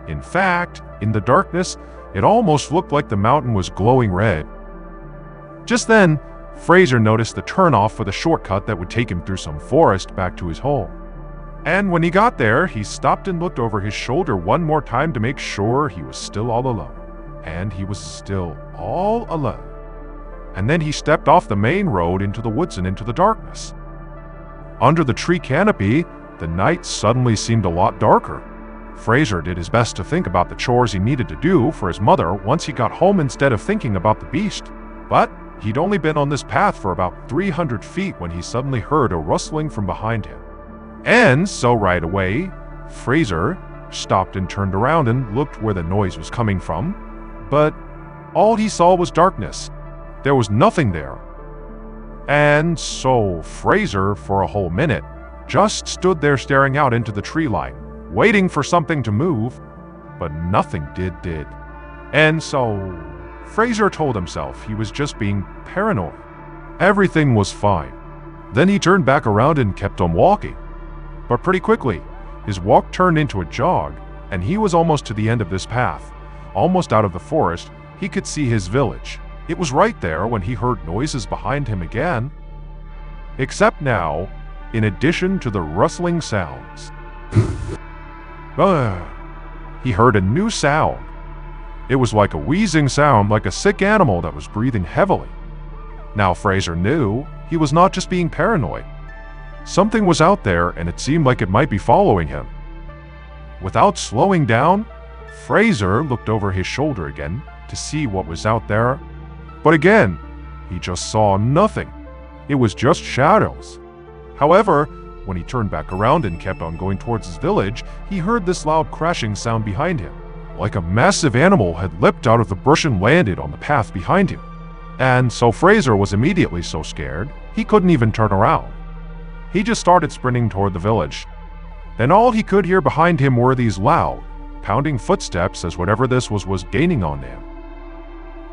In fact, in the darkness, it almost looked like the mountain was glowing red. Just then, Fraser noticed the turnoff for the shortcut that would take him through some forest back to his home. And when he got there, he stopped and looked over his shoulder one more time to make sure he was still all alone. And he was still all alone. And then he stepped off the main road into the woods and into the darkness. Under the tree canopy, the night suddenly seemed a lot darker. Fraser did his best to think about the chores he needed to do for his mother once he got home instead of thinking about the beast. But he'd only been on this path for about 300 feet when he suddenly heard a rustling from behind him. And so right away, Fraser stopped and turned around and looked where the noise was coming from. But all he saw was darkness. There was nothing there. And so Fraser, for a whole minute, just stood there staring out into the tree line, waiting for something to move, but nothing did. And so Fraser told himself he was just being paranoid. Everything was fine. Then he turned back around and kept on walking. But pretty quickly, his walk turned into a jog, and he was almost to the end of this path. Almost out of the forest, he could see his village. It was right there when he heard noises behind him again. Except now, in addition to the rustling sounds, he heard a new sound. It was like a wheezing sound, like a sick animal that was breathing heavily. Now Fraser knew he was not just being paranoid. Something was out there, and it seemed like it might be following him. Without slowing down, Fraser looked over his shoulder again to see what was out there. But again, he just saw nothing. It was just shadows. However, When he turned back around and kept on going towards his village, he heard this loud crashing sound behind him, like a massive animal had leapt out of the bush and landed on the path behind him. And so Fraser was immediately so scared, he couldn't even turn around. He just started sprinting toward the village. Then all he could hear behind him were these loud, pounding footsteps as whatever this was gaining on him.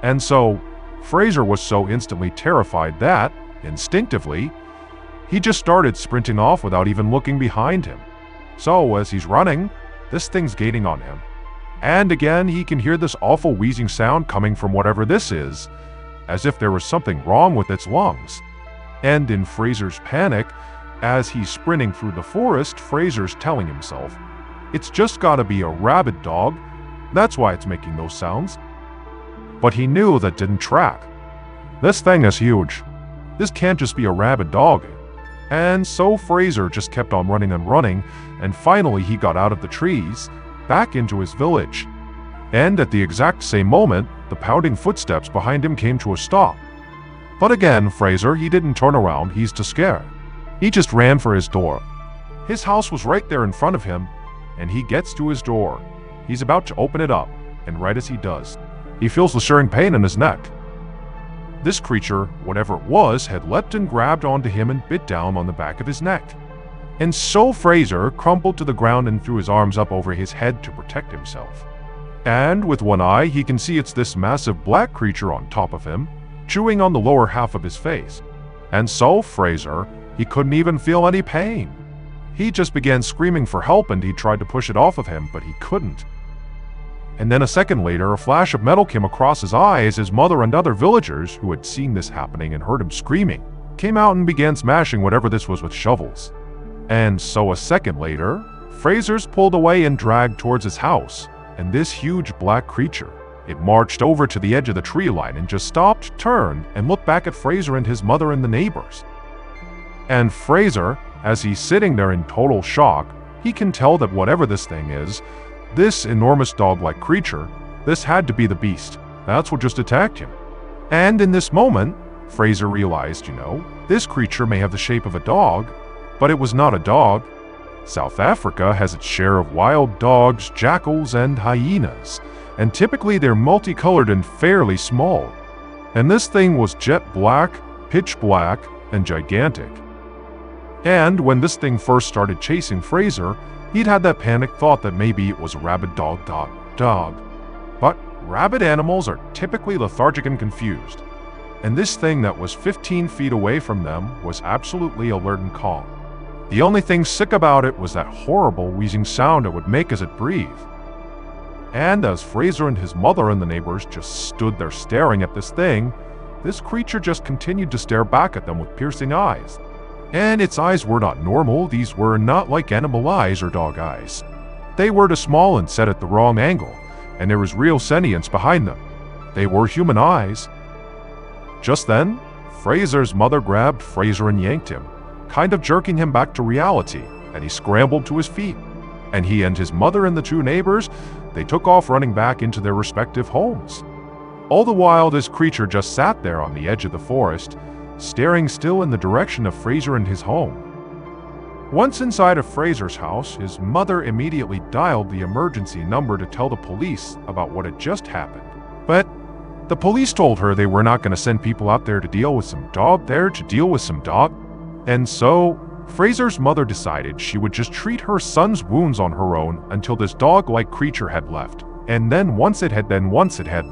And so, Fraser was so instantly terrified that, instinctively, he just started sprinting off without even looking behind him. So, as he's running, this thing's gaining on him. And again, he can hear this awful wheezing sound coming from whatever this is, as if there was something wrong with its lungs. And in Fraser's panic, as he's sprinting through the forest, Fraser's telling himself, "It's just gotta be a rabid dog, that's why it's making those sounds." But he knew that didn't track. This thing is huge. This can't just be a rabid dog. And so Fraser just kept on running and running, and finally he got out of the trees, back into his village. And at the exact same moment, the pounding footsteps behind him came to a stop. But again, Fraser, he didn't turn around, he's too scared. He just ran for his door. His house was right there in front of him, and he gets to his door. He's about to open it up, and right as he does, he feels the searing pain in his neck. This creature, whatever it was, had leapt and grabbed onto him and bit down on the back of his neck. And so Fraser crumpled to the ground and threw his arms up over his head to protect himself. And with one eye, he can see it's this massive black creature on top of him, chewing on the lower half of his face. And so Fraser, he couldn't even feel any pain. He just began screaming for help and he tried to push it off of him, but he couldn't. And then a second later, a flash of metal came across his eye as his mother and other villagers, who had seen this happening and heard him screaming, came out and began smashing whatever this was with shovels. And so a second later, Fraser's pulled away and dragged towards his house, and this huge black creature, it marched over to the edge of the tree line and just stopped, turned, and looked back at Fraser and his mother and the neighbors. And Fraser, as he's sitting there in total shock, he can tell that whatever this thing is, this enormous dog-like creature, this had to be the beast. That's what just attacked him. And in this moment, Fraser realized, this creature may have the shape of a dog, but it was not a dog. South Africa has its share of wild dogs, jackals, and hyenas, and typically they're multicolored and fairly small. And this thing was jet black, pitch black, and gigantic. And when this thing first started chasing Fraser, he'd had that panic thought that maybe it was a rabid dog. But rabid animals are typically lethargic and confused. And this thing that was 15 feet away from them was absolutely alert and calm. The only thing sick about it was that horrible wheezing sound it would make as it breathed. And as Fraser and his mother and the neighbors just stood there staring at this thing, this creature just continued to stare back at them with piercing eyes. And its eyes were not normal, these were not like animal eyes or dog eyes. They were too small and set at the wrong angle, and there was real sentience behind them. They were human eyes. Just then, Fraser's mother grabbed Fraser and yanked him, kind of jerking him back to reality, and he scrambled to his feet. And he and his mother and the two neighbors, they took off running back into their respective homes. All the while, this creature just sat there on the edge of the forest, staring still in the direction of Fraser and his home. Once inside of Fraser's house, his mother immediately dialed the emergency number to tell the police about what had just happened. But the police told her they were not going to send people out there to deal with some dog. And so Fraser's mother decided she would just treat her son's wounds on her own until this dog-like creature had left. And then once it had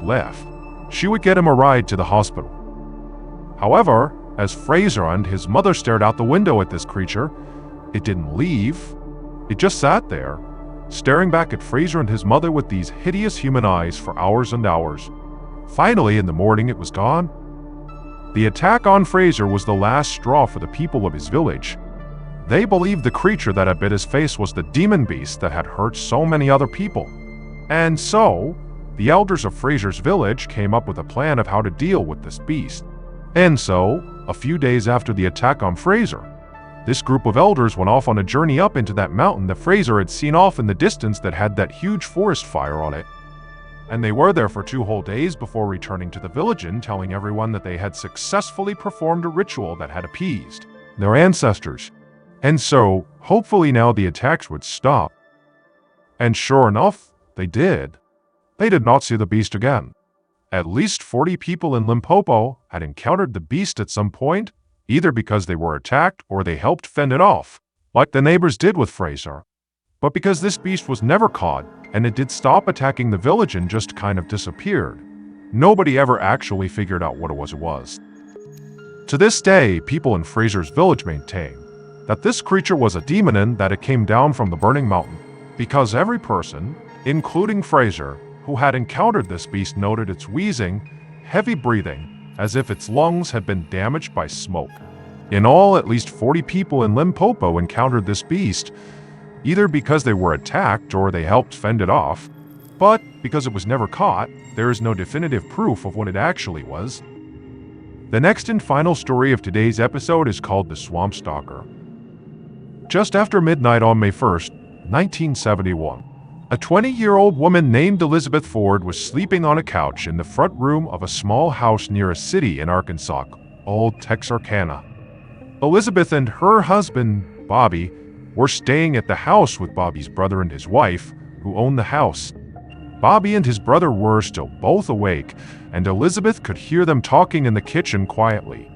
left, she would get him a ride to the hospital. However, as Fraser and his mother stared out the window at this creature, it didn't leave. It just sat there, staring back at Fraser and his mother with these hideous human eyes for hours and hours. Finally, in the morning, it was gone. The attack on Fraser was the last straw for the people of his village. They believed the creature that had bit his face was the demon beast that had hurt so many other people. And so, the elders of Fraser's village came up with a plan of how to deal with this beast. And so, a few days after the attack on Fraser, this group of elders went off on a journey up into that mountain that Fraser had seen off in the distance that had that huge forest fire on it. And they were there for 2 whole days before returning to the village and telling everyone that they had successfully performed a ritual that had appeased their ancestors. And so, hopefully now the attacks would stop. And sure enough, they did. They did not see the beast again. At least 40 people in Limpopo had encountered the beast at some point, either because they were attacked or they helped fend it off, like the neighbors did with Fraser. But because this beast was never caught, and it did stop attacking the village and just kind of disappeared, nobody ever actually figured out what it was. To this day, people in Fraser's village maintain that this creature was a demon and that it came down from the burning mountain, because every person, including Fraser, who had encountered this beast noted its wheezing, heavy breathing, as if its lungs had been damaged by smoke. In all, at least 40 people in Limpopo encountered this beast, either because they were attacked or they helped fend it off, but because it was never caught, there is no definitive proof of what it actually was. The next and final story of today's episode is called The Swamp Stalker. Just after midnight on May 1st, 1971, a 20-year-old woman named Elizabeth Ford was sleeping on a couch in the front room of a small house near a city in Arkansas, Old Texarkana. Elizabeth and her husband, Bobby, were staying at the house with Bobby's brother and his wife, who owned the house. Bobby and his brother were still both awake, and Elizabeth could hear them talking in the kitchen quietly.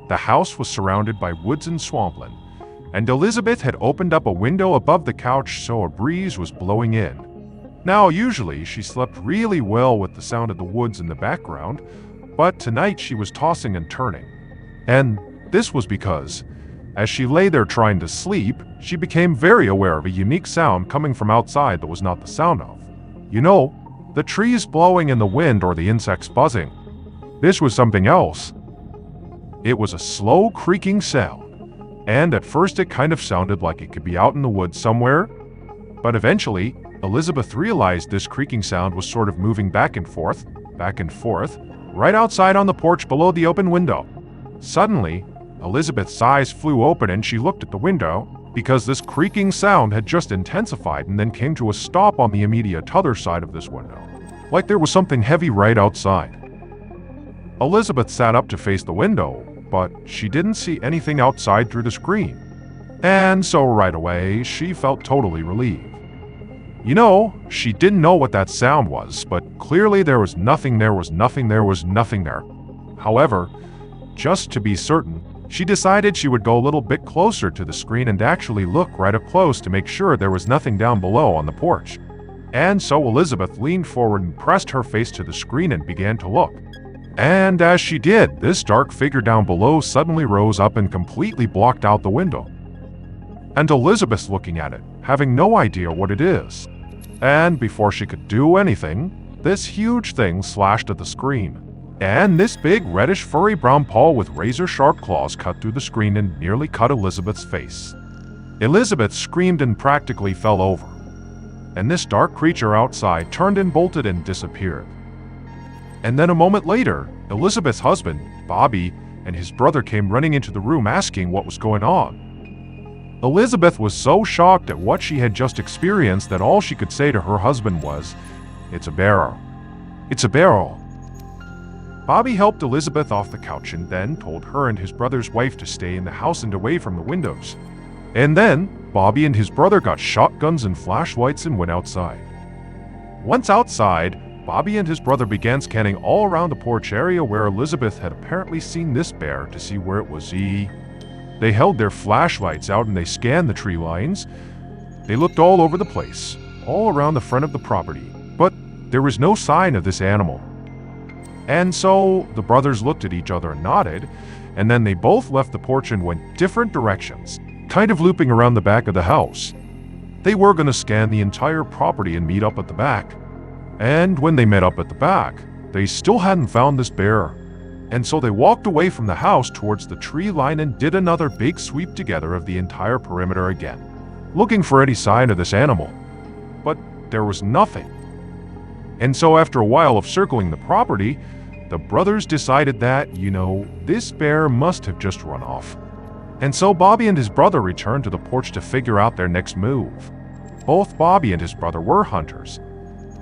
The house was surrounded by woods and swampland, and Elizabeth had opened up a window above the couch so a breeze was blowing in. Now, usually she slept really well with the sound of the woods in the background, but tonight she was tossing and turning. And this was because, as she lay there trying to sleep, she became very aware of a unique sound coming from outside that was not the sound of, the trees blowing in the wind or the insects buzzing. This was something else. It was a slow creaking sound. And at first it kind of sounded like it could be out in the woods somewhere, but eventually Elizabeth realized this creaking sound was sort of moving back and forth, right outside on the porch below the open window. Suddenly, Elizabeth's eyes flew open and she looked at the window, because this creaking sound had just intensified and then came to a stop on the immediate other side of this window, like there was something heavy right outside. Elizabeth sat up to face the window, but she didn't see anything outside through the screen. And so right away, she felt totally relieved. She didn't know what that sound was, but clearly there was nothing there. However, just to be certain, she decided she would go a little bit closer to the screen and actually look right up close to make sure there was nothing down below on the porch. And so Elizabeth leaned forward and pressed her face to the screen and began to look. And as she did, this dark figure down below suddenly rose up and completely blocked out the window. And Elizabeth's looking at it, having no idea what it is. And before she could do anything, this huge thing slashed at the screen. And this big reddish furry brown paw with razor-sharp claws cut through the screen and nearly cut Elizabeth's face. Elizabeth screamed and practically fell over. And this dark creature outside turned and bolted and disappeared. And then a moment later, Elizabeth's husband, Bobby, and his brother came running into the room asking what was going on. Elizabeth was so shocked at what she had just experienced that all she could say to her husband was, "It's a bear. It's a bear." Bobby helped Elizabeth off the couch and then told her and his brother's wife to stay in the house and away from the windows. And then, Bobby and his brother got shotguns and flashlights and went outside. Once outside, Bobby and his brother began scanning all around the porch area where Elizabeth had apparently seen this bear to see where it was. They held their flashlights out and they scanned the tree lines. They looked all over the place, all around the front of the property, but there was no sign of this animal. And so the brothers looked at each other and nodded, and then they both left the porch and went different directions, kind of looping around the back of the house. They were going to scan the entire property and meet up at the back. And when they met up at the back, they still hadn't found this bear. And so they walked away from the house towards the tree line and did another big sweep together of the entire perimeter again, looking for any sign of this animal. But there was nothing. And so after a while of circling the property, the brothers decided that, this bear must have just run off. And so Bobby and his brother returned to the porch to figure out their next move. Both Bobby and his brother were hunters,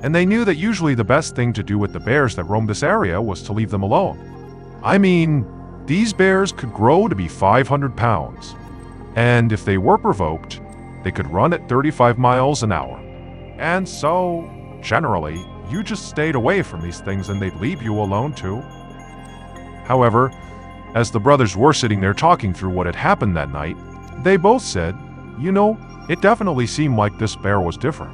and they knew that usually the best thing to do with the bears that roamed this area was to leave them alone. I mean, these bears could grow to be 500 pounds. And if they were provoked, they could run at 35 miles an hour. And so, generally, you just stayed away from these things and they'd leave you alone too. However, as the brothers were sitting there talking through what had happened that night, they both said, it definitely seemed like this bear was different.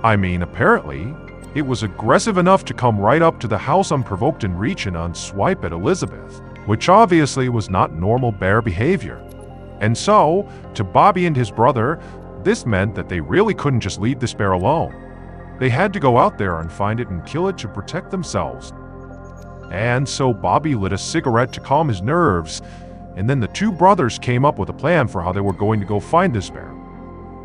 I mean, apparently, it was aggressive enough to come right up to the house unprovoked and reach and unswipe at Elizabeth, which obviously was not normal bear behavior. And so, to Bobby and his brother, this meant that they really couldn't just leave this bear alone. They had to go out there and find it and kill it to protect themselves. And so Bobby lit a cigarette to calm his nerves, and then the two brothers came up with a plan for how they were going to go find this bear.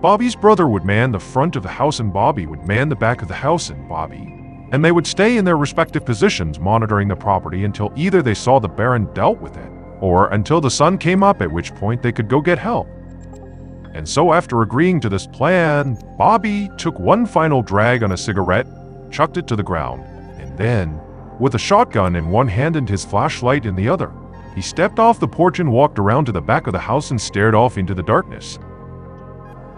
Bobby's brother would man the front of the house and Bobby would man the back of the house and Bobby. And they would stay in their respective positions monitoring the property until either they saw the bear and dealt with it, or until the sun came up, at which point they could go get help. And so after agreeing to this plan, Bobby took one final drag on a cigarette, chucked it to the ground, and then, with a shotgun in one hand and his flashlight in the other, he stepped off the porch and walked around to the back of the house and stared off into the darkness.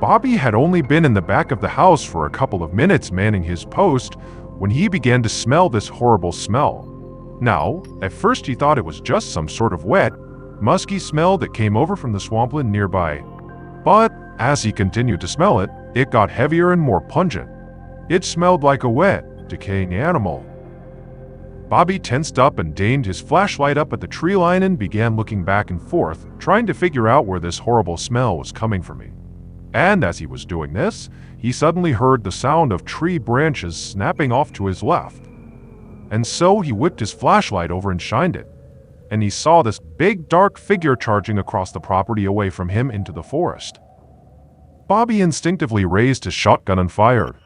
Bobby had only been in the back of the house for a couple of minutes manning his post when he began to smell this horrible smell. Now, at first he thought it was just some sort of wet, musky smell that came over from the swampland nearby. But as he continued to smell it, it got heavier and more pungent. It smelled like a wet, decaying animal. Bobby tensed up and aimed his flashlight up at the tree line and began looking back and forth, trying to figure out where this horrible smell was coming from. And as he was doing this, he suddenly heard the sound of tree branches snapping off to his left. And so he whipped his flashlight over and shined it, and he saw this big dark figure charging across the property away from him into the forest. Bobby instinctively raised his shotgun and fired.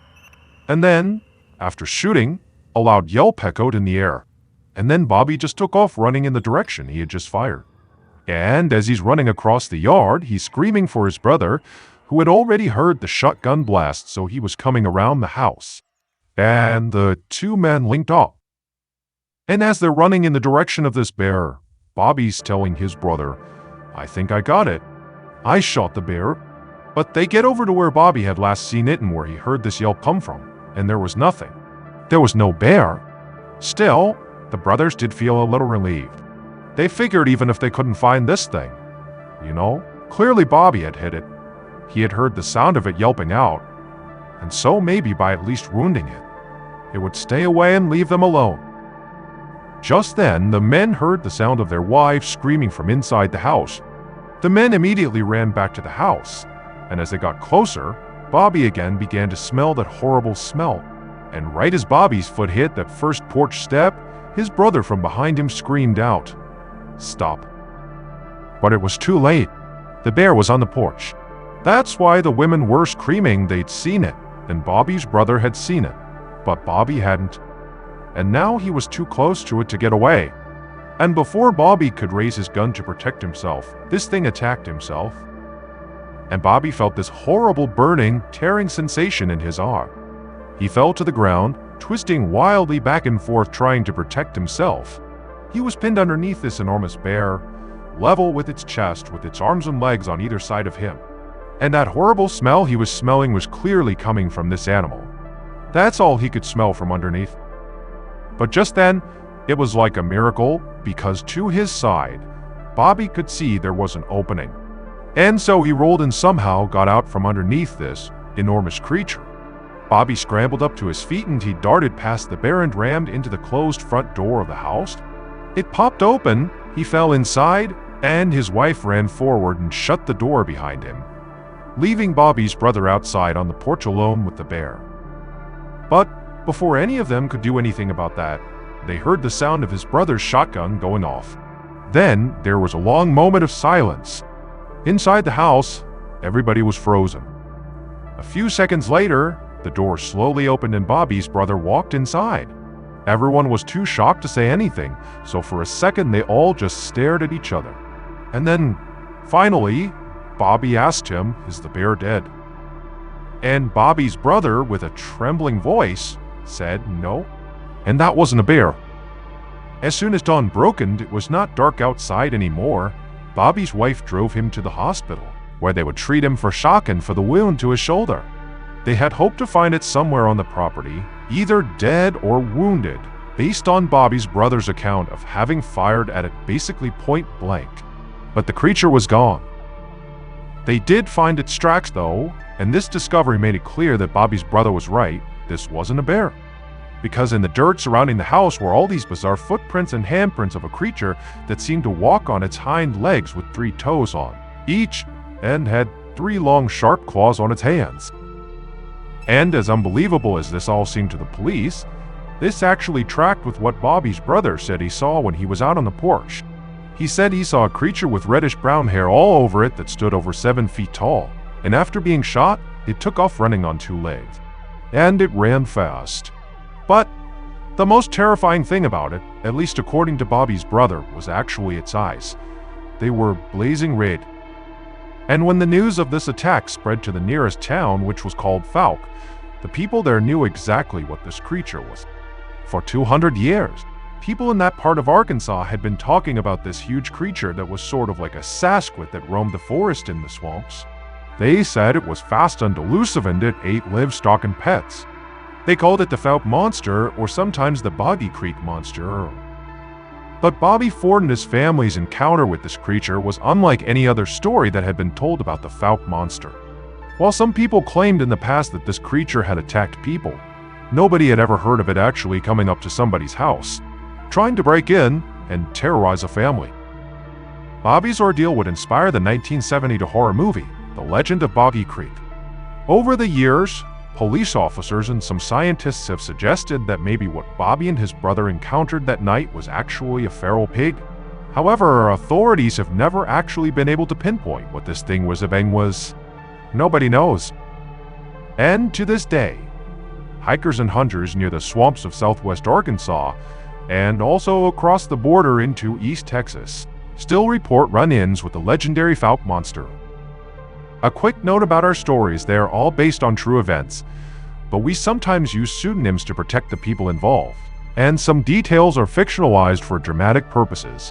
And then, after shooting, a loud yelp echoed in the air. And then Bobby just took off running in the direction he had just fired. And as he's running across the yard, he's screaming for his brother, who had already heard the shotgun blast, so he was coming around the house. And the two men linked up. And as they're running in the direction of this bear, Bobby's telling his brother, "I think I got it. I shot the bear." But they get over to where Bobby had last seen it and where he heard this yelp come from, and there was nothing. There was no bear. Still, the brothers did feel a little relieved. They figured even if they couldn't find this thing, clearly Bobby had hit it. He had heard the sound of it yelping out, and so maybe by at least wounding it, it would stay away and leave them alone. Just then, the men heard the sound of their wives screaming from inside the house. The men immediately ran back to the house, and as they got closer, Bobby again began to smell that horrible smell. And right as Bobby's foot hit that first porch step, his brother from behind him screamed out, "Stop." But it was too late. The bear was on the porch. That's why the women were screaming they'd seen it, and Bobby's brother had seen it, but Bobby hadn't. And now he was too close to it to get away. And before Bobby could raise his gun to protect himself, this thing attacked himself. And Bobby felt this horrible burning, tearing sensation in his arm. He fell to the ground, twisting wildly back and forth trying to protect himself. He was pinned underneath this enormous bear, level with its chest, with its arms and legs on either side of him. And that horrible smell he was smelling was clearly coming from this animal. That's all he could smell from underneath. But just then, it was like a miracle, because to his side, Bobby could see there was an opening. And so he rolled and somehow got out from underneath this enormous creature. Bobby scrambled up to his feet and he darted past the bear and rammed into the closed front door of the house. It popped open, he fell inside, and his wife ran forward and shut the door behind him, leaving Bobby's brother outside on the porch alone with the bear. But before any of them could do anything about that, they heard the sound of his brother's shotgun going off. Then there was a long moment of silence. Inside the house, everybody was frozen. A few seconds later, the door slowly opened and Bobby's brother walked inside. Everyone was too shocked to say anything, so for a second they all just stared at each other. And then, finally, Bobby asked him, "Is the bear dead?" And Bobby's brother, with a trembling voice, said no. And that wasn't a bear. As soon as dawn broke and it was not dark outside anymore, Bobby's wife drove him to the hospital. where they would treat him for shock and for the wound to his shoulder. They had hoped to find it somewhere on the property, either dead or wounded, based on Bobby's brother's account of having fired at it basically point blank. But the creature was gone. They did find its tracks though, and this discovery made it clear that Bobby's brother was right, this wasn't a bear. Because in the dirt surrounding the house were all these bizarre footprints and handprints of a creature that seemed to walk on its hind legs with 3 toes on each, and had 3 long sharp claws on its hands. And as unbelievable as this all seemed to the police, this actually tracked with what Bobby's brother said he saw when he was out on the porch. He said he saw a creature with reddish-brown hair all over it that stood over 7 feet tall, and after being shot, it took off running on 2 legs. And it ran fast. But the most terrifying thing about it, at least according to Bobby's brother, was actually its eyes. They were blazing red. And when the news of this attack spread to the nearest town, which was called Fouke, the people there knew exactly what this creature was. For 200 years, people in that part of Arkansas had been talking about this huge creature that was sort of like a Sasquatch that roamed the forest in the swamps. They said it was fast and elusive and it ate livestock and pets. They called it the Fouke Monster, or sometimes the Boggy Creek Monster. But Bobby Ford and his family's encounter with this creature was unlike any other story that had been told about the Fouke Monster. While some people claimed in the past that this creature had attacked people, nobody had ever heard of it actually coming up to somebody's house, trying to break in and terrorize a family. Bobby's ordeal would inspire the 1970 horror movie, The Legend of Boggy Creek. Over the years, police officers and some scientists have suggested that maybe what Bobby and his brother encountered that night was actually a feral pig. However, authorities have never actually been able to pinpoint what this thing was. Nobody knows. And to this day, hikers and hunters near the swamps of southwest Arkansas, and also across the border into East Texas, still report run-ins with the legendary Fouke Monster. A quick note about our stories: they are all based on true events, but we sometimes use pseudonyms to protect the people involved, and some details are fictionalized for dramatic purposes.